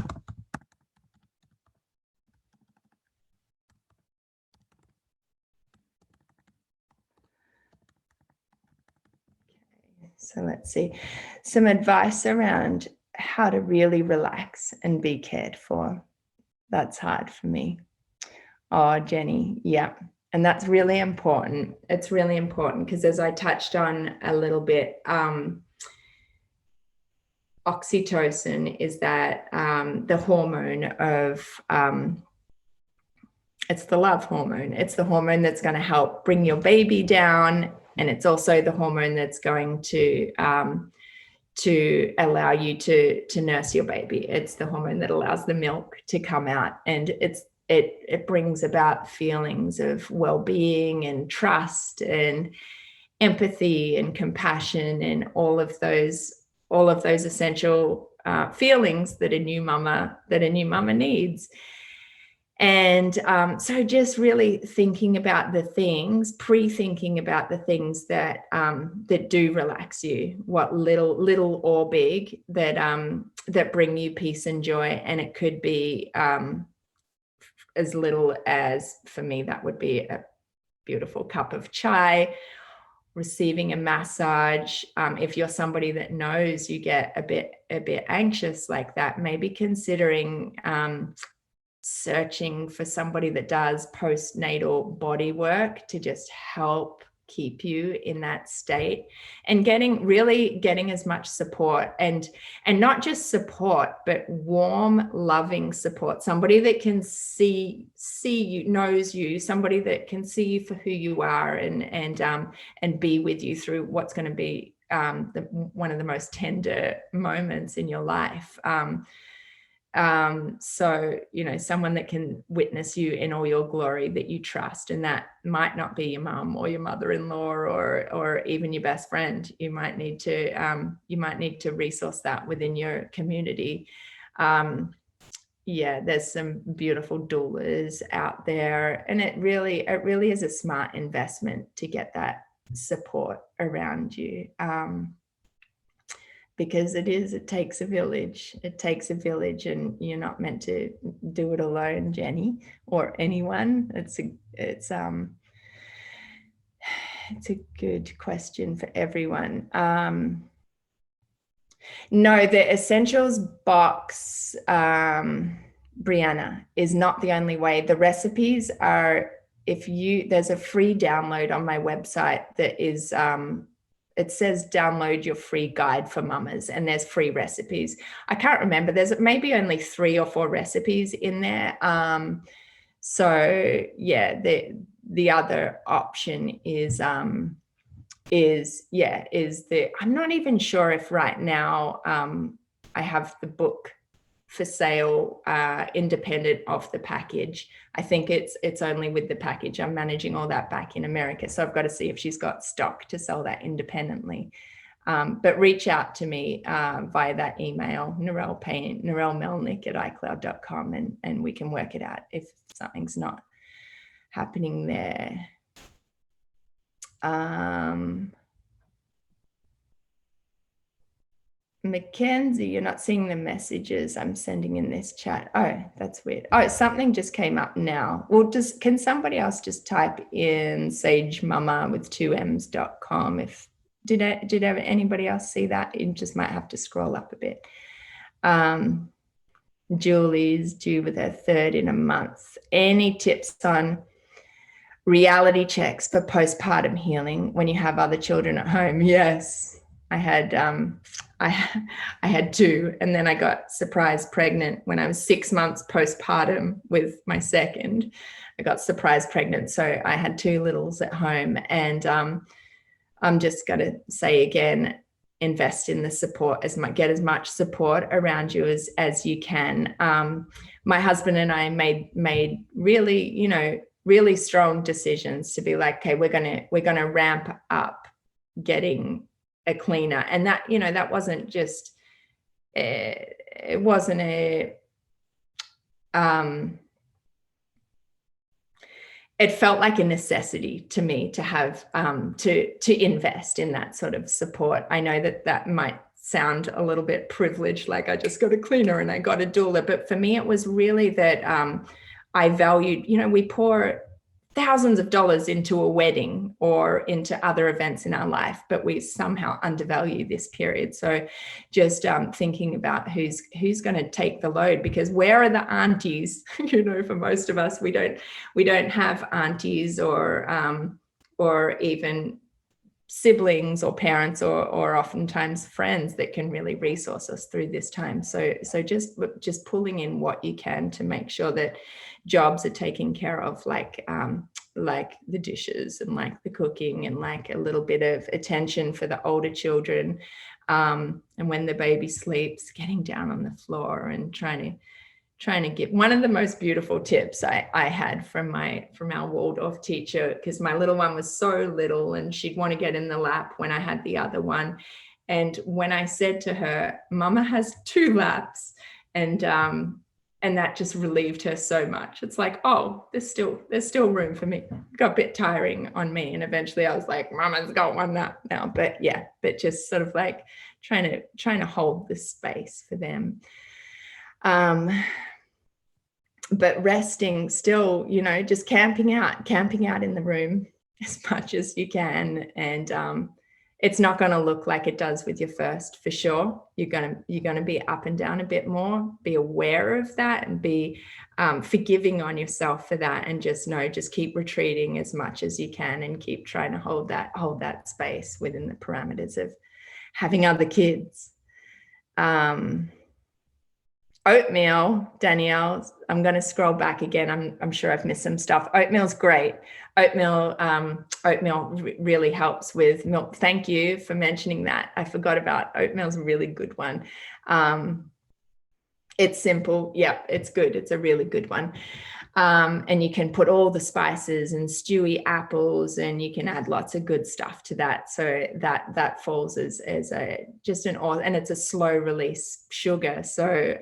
Okay, so let's see. Some advice around how to really relax and be cared for. That's hard for me. Oh, Jenny, yeah. And that's really important. It's really important because, as I touched on a little bit, oxytocin is that the hormone of, it's the love hormone. It's the hormone that's going to help bring your baby down. And it's also the hormone that's going to allow you to nurse your baby. It's the hormone that allows the milk to come out. And it brings about feelings of well-being and trust and empathy and compassion and all of those essential feelings that a new mama needs. And so just really thinking about pre-thinking about the things that do relax you, what little or big that bring you peace and joy. And it could be as little as, for me, that would be a beautiful cup of chai, receiving a massage. If you're somebody that knows you get a bit anxious like that, maybe considering searching for somebody that does postnatal body work to just help keep you in that state, and getting as much support, and not just support, but warm, loving support. Somebody that can see you, knows you, somebody that can see you for who you are, and be with you through what's going to be one of the most tender moments in your life. So, someone that can witness you in all your glory, that you trust, and that might not be your mum or your mother-in-law or even your best friend. You might need to resource that within your community. There's some beautiful doulas out there, and it really is a smart investment to get that support around you. Because it takes a village. It takes a village, and you're not meant to do it alone, Jenny, or anyone. It's a good question for everyone. No, the essentials box, Brianna, is not the only way. The recipes are, there's a free download on my website that is, it says download your free guide for mamas, and there's free recipes. I can't remember. There's maybe only 3 or 4 recipes in there. So yeah, the other option is I'm not even sure if right now I have the book for sale independent of the package. I think it's only with the package. I'm managing all that back in America, so I've got to see if she's got stock to sell that independently. But reach out to me via that email, Narelle Melnick at iCloud.com, and we can work it out if something's not happening there. Mackenzie, you're not seeing the messages I'm sending in this chat. Oh, that's weird. Oh, something just came up now. Well, can somebody else just type in sagemama with 2ms.com? Did anybody else see that? You just might have to scroll up a bit. Julie's due with her 3rd in a month. Any tips on reality checks for postpartum healing when you have other children at home? Yes. I had 2, and then I got surprise pregnant when I was 6 months postpartum with my second. I got surprise pregnant, so I had 2 littles at home, and I'm just going to say again, invest in the support, get as much support around you as you can. My husband and I made really strong decisions to be like, okay, we're gonna ramp up getting a cleaner, and that wasn't just it wasn't it felt like a necessity to me to have to invest in that sort of support. I know that might sound a little bit privileged, like I just got a cleaner and I got a doula, but for me it was really that I valued, we pour thousands of dollars into a wedding or into other events in our life, but we somehow undervalue this period. So just thinking about who's going to take the load, because where are the aunties? For most of us, we don't have aunties or even siblings or parents or oftentimes friends that can really resource us through this time. So just pulling in what you can to make sure that jobs are taken care of, like the dishes and like the cooking and like a little bit of attention for the older children. And when the baby sleeps, getting down on the floor and trying to give. One of the most beautiful tips I had from our Waldorf teacher, because my little one was so little and she'd want to get in the lap when I had the other one. And when I said to her, Mama has 2 laps, and that just relieved her so much. It's like, oh, there's still room for me. It got a bit tiring on me. And eventually I was like, Mama's got 1 lap now. But just sort of like trying to hold the space for them. But resting still, just camping out in the room, as much as you can. And it's not going to look like it does with your first, for sure. You're going to be up and down a bit more. Be aware of that and be forgiving on yourself for that, and just keep retreating as much as you can and keep trying to hold that space within the parameters of having other kids. Oatmeal, Danielle, I'm going to scroll back again. I'm sure I've missed some stuff. Oatmeal's great. Oatmeal really helps with milk. Thank you for mentioning that. I forgot about oatmeal's a really good one. It's simple. Yeah, it's good. It's a really good one. And you can put all the spices and stewy apples, and you can add lots of good stuff to that. So that falls as and it's a slow release sugar. So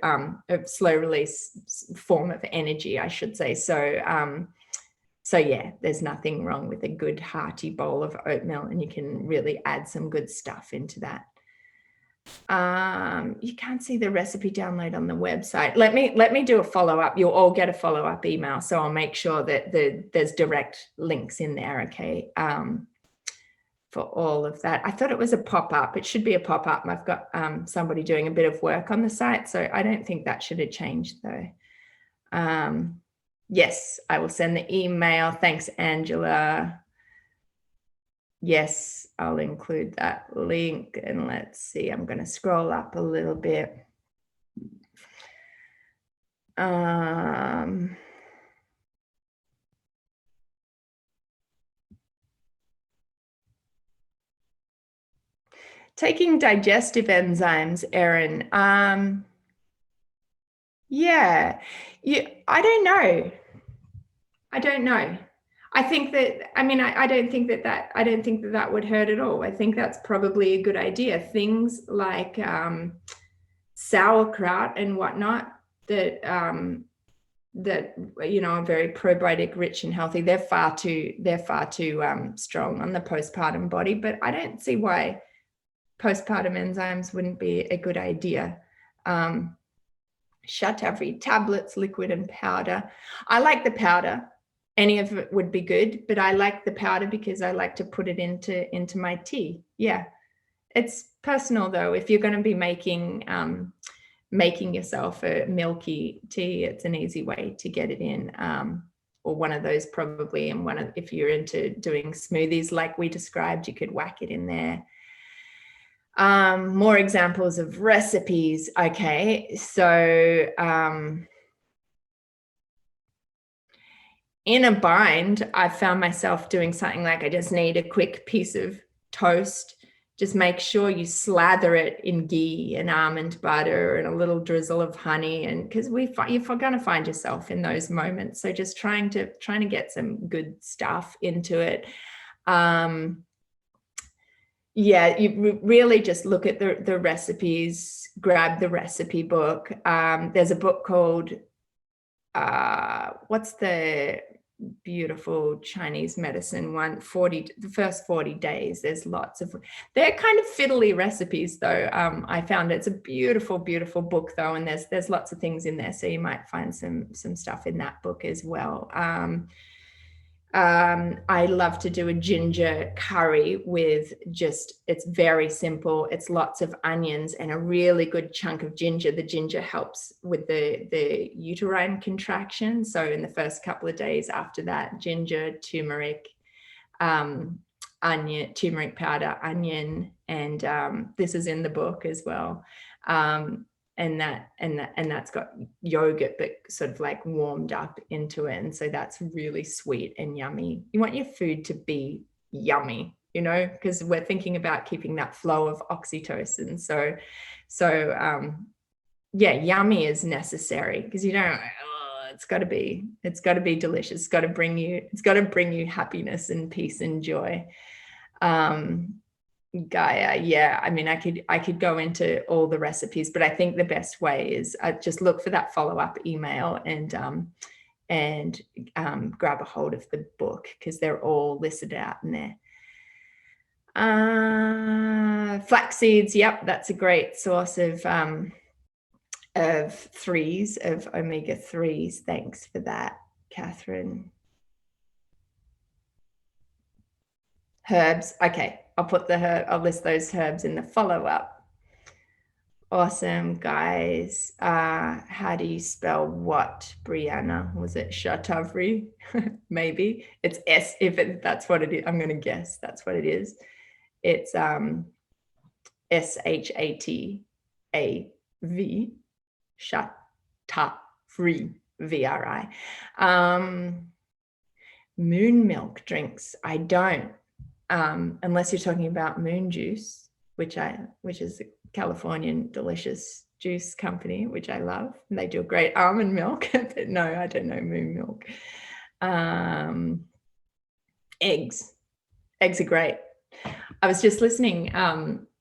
a slow release form of energy, I should say. So yeah, there's nothing wrong with a good hearty bowl of oatmeal, and you can really add some good stuff into that. You can't see the recipe download on the website. Let me do a follow-up. You'll all get a follow-up email, so I'll make sure that there's direct links in there, okay, for all of that. I thought it was a pop-up. It should be a pop-up. I've got somebody doing a bit of work on the site, so I don't think that should have changed though. Yes, I will send the email. Thanks, Angela. Yes, I'll include that link. And let's see, I'm going to scroll up a little bit. Taking digestive enzymes, Erin. Yeah, I don't know. I think that, I don't think that would hurt at all. I think that's probably a good idea. Things like sauerkraut and whatnot that are very probiotic rich and healthy. They're far too strong on the postpartum body, but I don't see why postpartum enzymes wouldn't be a good idea. Shatavari tablets, liquid and powder. I like the powder. Any of it would be good, but I like the powder because I like to put it into my tea. Yeah, it's personal though. If you're going to be making yourself a milky tea, it's an easy way to get it in, or one of those probably. And if you're into doing smoothies like we described, you could whack it in there. More examples of recipes. Okay, so in a bind, I found myself doing something like, I just need a quick piece of toast. Just make sure you slather it in ghee and almond butter and a little drizzle of honey, and because you're going to find yourself in those moments. So just trying to get some good stuff into it. Yeah, you really just look at the recipes, grab the recipe book. There's a book called what's the beautiful Chinese medicine one, the first 40 days. There's lots of, they're kind of fiddly recipes though. I found it's a beautiful book though, and there's lots of things in there, so you might find some stuff in that book as well. I love to do a ginger curry with it's very simple. It's lots of onions and a really good chunk of ginger. The ginger helps with the uterine contraction. So in the first couple of days after that, ginger, turmeric, onion, turmeric powder, onion, and this is in the book as well. And that's got yogurt, but sort of like warmed up into it. And so that's really sweet and yummy. You want your food to be yummy, because we're thinking about keeping that flow of oxytocin. So yeah, yummy is necessary, because it's got to be delicious. It's got to bring you happiness and peace and joy. Gaia, yeah, I could go into all the recipes, but I think the best way is just look for that follow-up email and grab a hold of the book, because they're all listed out in there. Flax seeds, yep, that's a great source of omega 3s. Thanks for that, Catherine. Herbs. Okay, I'll list those herbs in the follow-up. Awesome, guys. How do you spell what, Brianna? Was it Shatavri? Maybe it's S. That's what it is, I'm going to guess that's what it is. It's Shatavri, Shatavri, VRI. Moon milk drinks. I don't, unless you're talking about Moon Juice, which is a Californian delicious juice company, which I love. And they do a great almond milk. But no, I don't know Moon milk. Eggs are great. I was just listening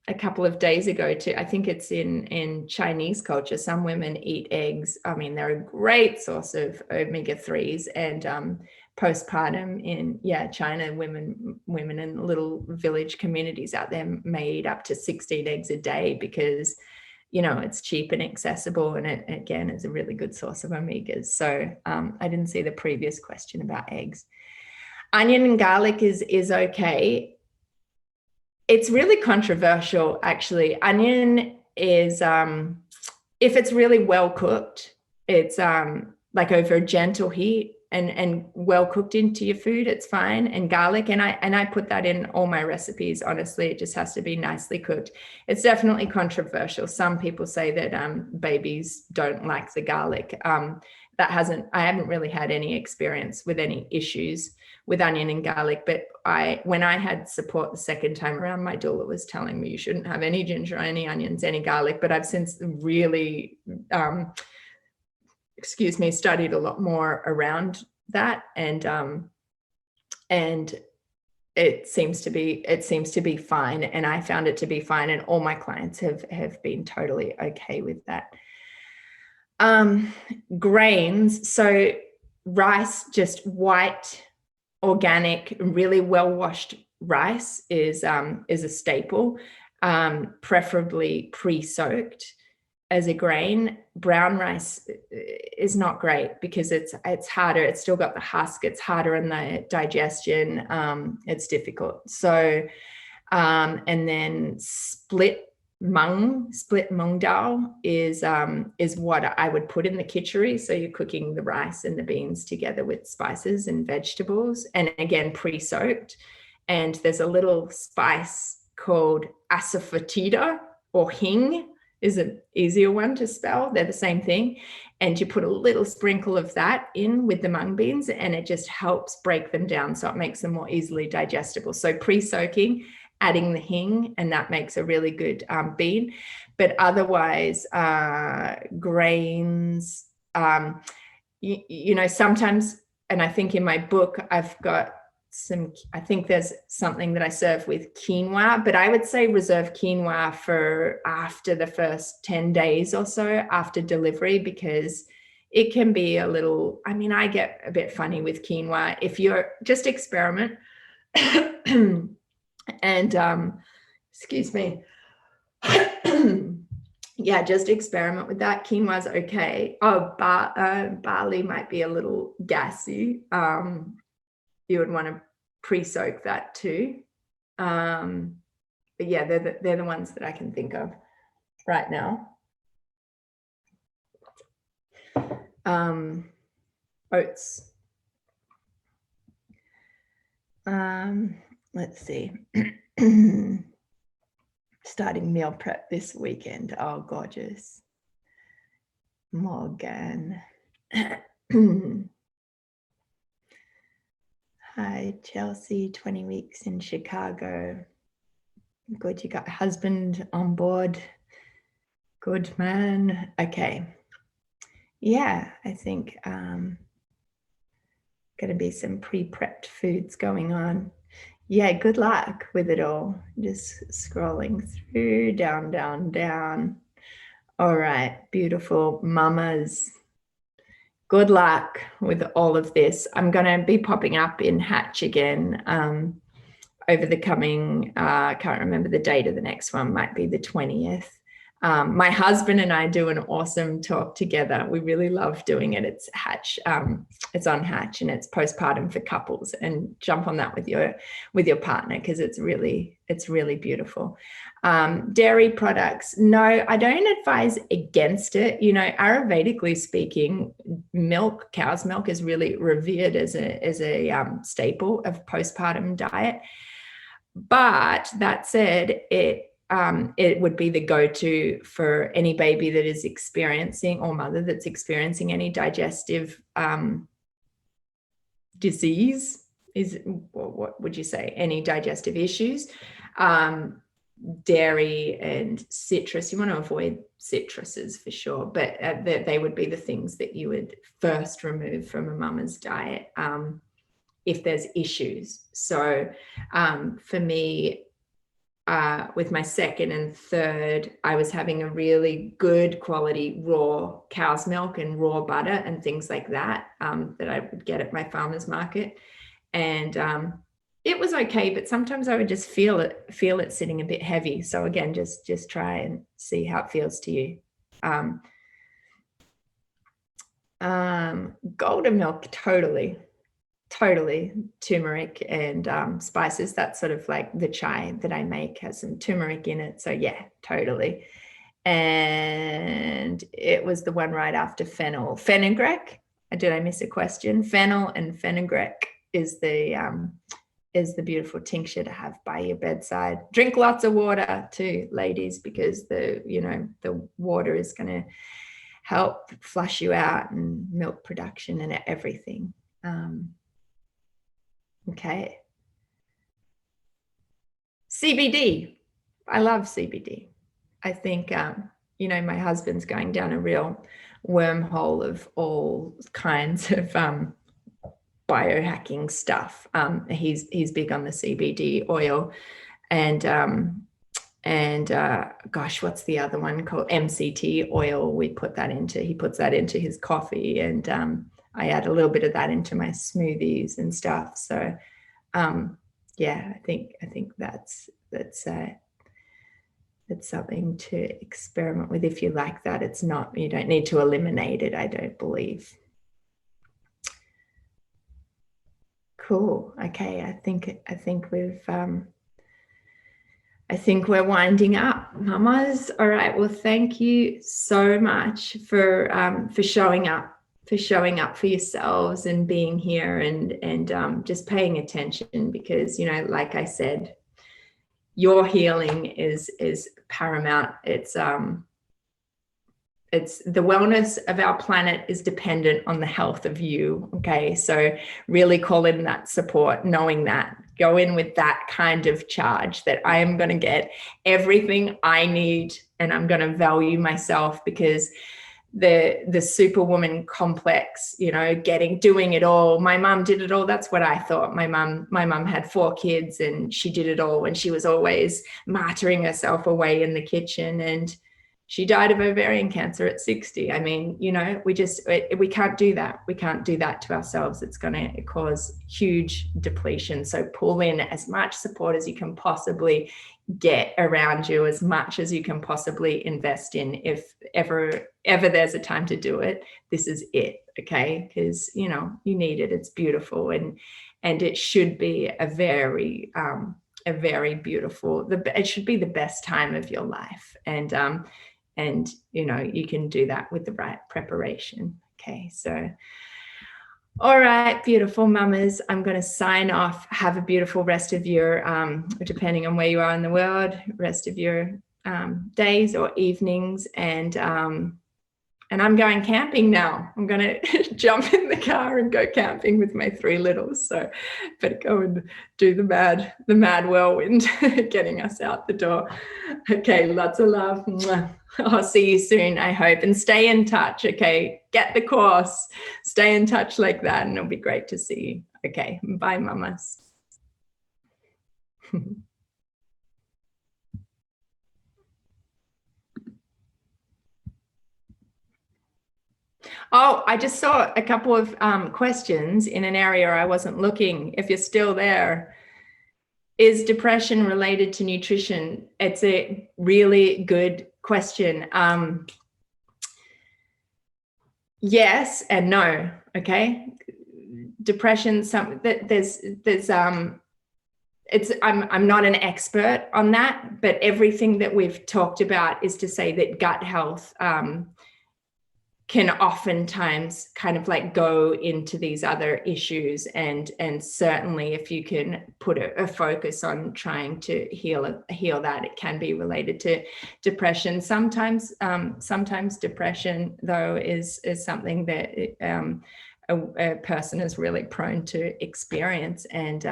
a couple of days ago to, I think it's in Chinese culture, some women eat eggs. I mean, they're a great source of omega-3s, and postpartum in China, women in little village communities out there may eat up to 16 eggs a day because, you know, it's cheap and accessible, and it again is a really good source of omegas. So I didn't see the previous question about eggs. Onion and garlic is okay. It's really controversial, actually. Onion is, if it's really well cooked, it's like over a gentle heat and well cooked into your food, it's fine. And garlic, and I put that in all my recipes. Honestly, it just has to be nicely cooked. It's definitely controversial. Some people say that babies don't like the garlic. I haven't really had any experience with any issues with onion and garlic, but when I had support the second time around, my doula was telling me you shouldn't have any ginger, any onions, any garlic. But I've since really, studied a lot more around that, and it seems to be fine, and I found it to be fine, and all my clients have been totally okay with that. Grains, so rice, just white, organic, really well washed rice is a staple, preferably pre-soaked as a grain. Brown rice is not great because it's harder. It's still got the husk. It's harder in the digestion. It's difficult. So, and then split mung dal is what I would put in the khichdi. So you're cooking the rice and the beans together with spices and vegetables, and again pre-soaked. And there's a little spice called asafoetida, or hing is an easier one to spell. They're the same thing. And you put a little sprinkle of that in with the mung beans, and it just helps break them down, so it makes them more easily digestible. So pre-soaking, adding the hing, and that makes a really good bean. But otherwise, grains, you know, sometimes, and I think in my book, I've got I think there's something that I serve with quinoa, but I would say reserve quinoa for after the first 10 days or so after delivery, because it can be a little, I mean, I get a bit funny with quinoa. If you're just experiment and excuse me. Yeah, just experiment with that. Quinoa's okay. Barley might be a little gassy. You would want to pre-soak that too. But yeah, they're the ones that I can think of right now. Oats. Let's see. Starting meal prep this weekend. Oh, gorgeous. Morgan. Hi, Chelsea, 20 weeks in Chicago. Good, you got husband on board. Good, man. Okay. Yeah, I think going to be some pre-prepped foods going on. Yeah, good luck with it all. Just scrolling through, down, down, down. All right, beautiful mamas. Good luck with all of this. I'm going to be popping up in Hatch again over the coming, I can't remember the date of the next one, might be the 20th. My husband and I do an awesome talk together. We really love doing it. It's Hatch. It's on Hatch, and it's postpartum for couples. And jump on that with your partner, because it's really beautiful. Dairy products. No, I don't advise against it. Ayurvedically speaking, milk, cow's milk, is really revered as a staple of postpartum diet. But that said, it would be the go-to for any baby that is experiencing, or mother that's experiencing, any digestive disease. What would you say? Any digestive issues. Dairy and citrus, you want to avoid citruses for sure, but they would be the things that you would first remove from a mama's diet if there's issues. So for me, with my second and third, I was having a really good quality raw cow's milk and raw butter and things like that that I would get at my farmer's market. And it was okay, but sometimes I would just feel it sitting a bit heavy. So again, just try and see how it feels to you. Golden milk, totally turmeric and spices. That's sort of like the chai that I make has some turmeric in it. So yeah, totally. And it was the one right after fennel. Fenugreek. Did I miss a question? Fennel and fenugreek is the beautiful tincture to have by your bedside. Drink lots of water too, ladies, because the water is going to help flush you out, and milk production and everything. Okay. CBD. I love CBD. I think, my husband's going down a real wormhole of all kinds of biohacking stuff. He's big on the CBD oil, and gosh, what's the other one called? MCT oil. He puts that into his coffee, and I add a little bit of that into my smoothies and stuff. So, yeah, I think that's something to experiment with if you like that. It's not, you don't need to eliminate it, I don't believe. Cool. Okay, I think we're winding up, mamas. All right. Well, thank you so much for showing up for yourselves and being here and just paying attention, because like I said, your healing is paramount. It's the wellness of our planet is dependent on the health of you. Okay, so really call in that support, knowing that. Go in with that kind of charge that I am going to get everything I need, and I'm going to value myself, because the superwoman complex, doing it all. My mom did it all. That's what I thought. My mom had 4 kids, and she did it all, and she was always martyring herself away in the kitchen, and she died of ovarian cancer at 60. I mean, we can't do that. We can't do that to ourselves. It's going to cause huge depletion. So pull in as much support as you can possibly get around you, as much as you can possibly invest in. If ever there's a time to do it, this is it. Okay, because you need it. It's beautiful, and it should be a very beautiful. It should be the best time of your life, and you can do that with the right preparation. Okay, so all right, beautiful mamas, I'm going to sign off. Have a beautiful rest of your depending on where you are in the world, rest of your days or evenings, and I'm going camping now. I'm going to jump in the car and go camping with my 3 littles. So better go and do the mad whirlwind, getting us out the door. Okay, lots of love. I'll see you soon, I hope. And stay in touch, okay? Get the course. Stay in touch like that, and it'll be great to see you. Okay, bye, mamas. Oh, I just saw a couple of questions in an area I wasn't looking. If you're still there, Is depression related to nutrition? It's a really good question. Yes and no. Okay. Depression, I'm not an expert on that, but everything that we've talked about is to say that gut health can oftentimes kind of like go into these other issues, and certainly if you can put a focus on trying to heal that, it can be related to depression. Sometimes depression though is something that a person is really prone to experience, and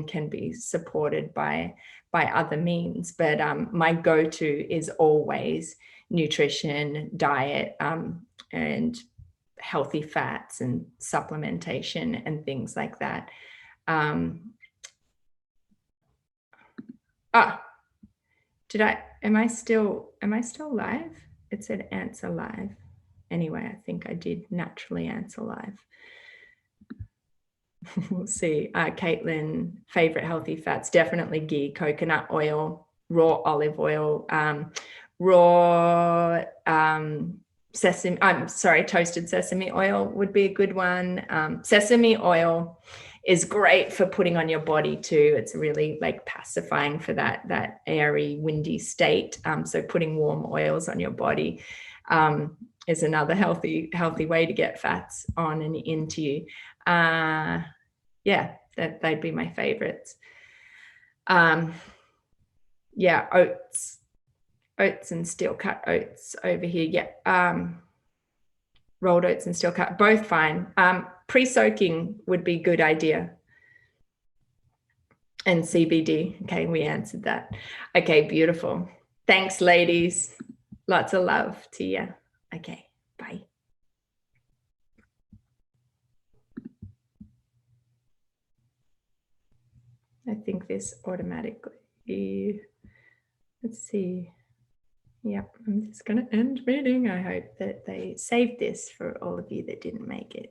can be supported by other means. But my go-to is always nutrition, diet, and healthy fats and supplementation and things like that. Am I still live? It said answer live. Anyway, I think I did naturally answer live. We'll see. Caitlin, favorite healthy fats, definitely ghee, coconut oil, raw olive oil, raw toasted sesame oil would be a good one. Sesame oil is great for putting on your body too. It's really like pacifying for that airy, windy state. So putting warm oils on your body is another healthy way to get fats on and into you. Yeah, they'd be my favorites. Yeah, oats and steel cut oats over here. Yeah. Rolled oats and steel cut, both fine. Pre-soaking would be a good idea. And CBD. Okay, we answered that. Okay, beautiful. Thanks, ladies. Lots of love to you. Okay, bye. I think this automatically, let's see. Yep, I'm just going to end meeting. I hope that they saved this for all of you that didn't make it.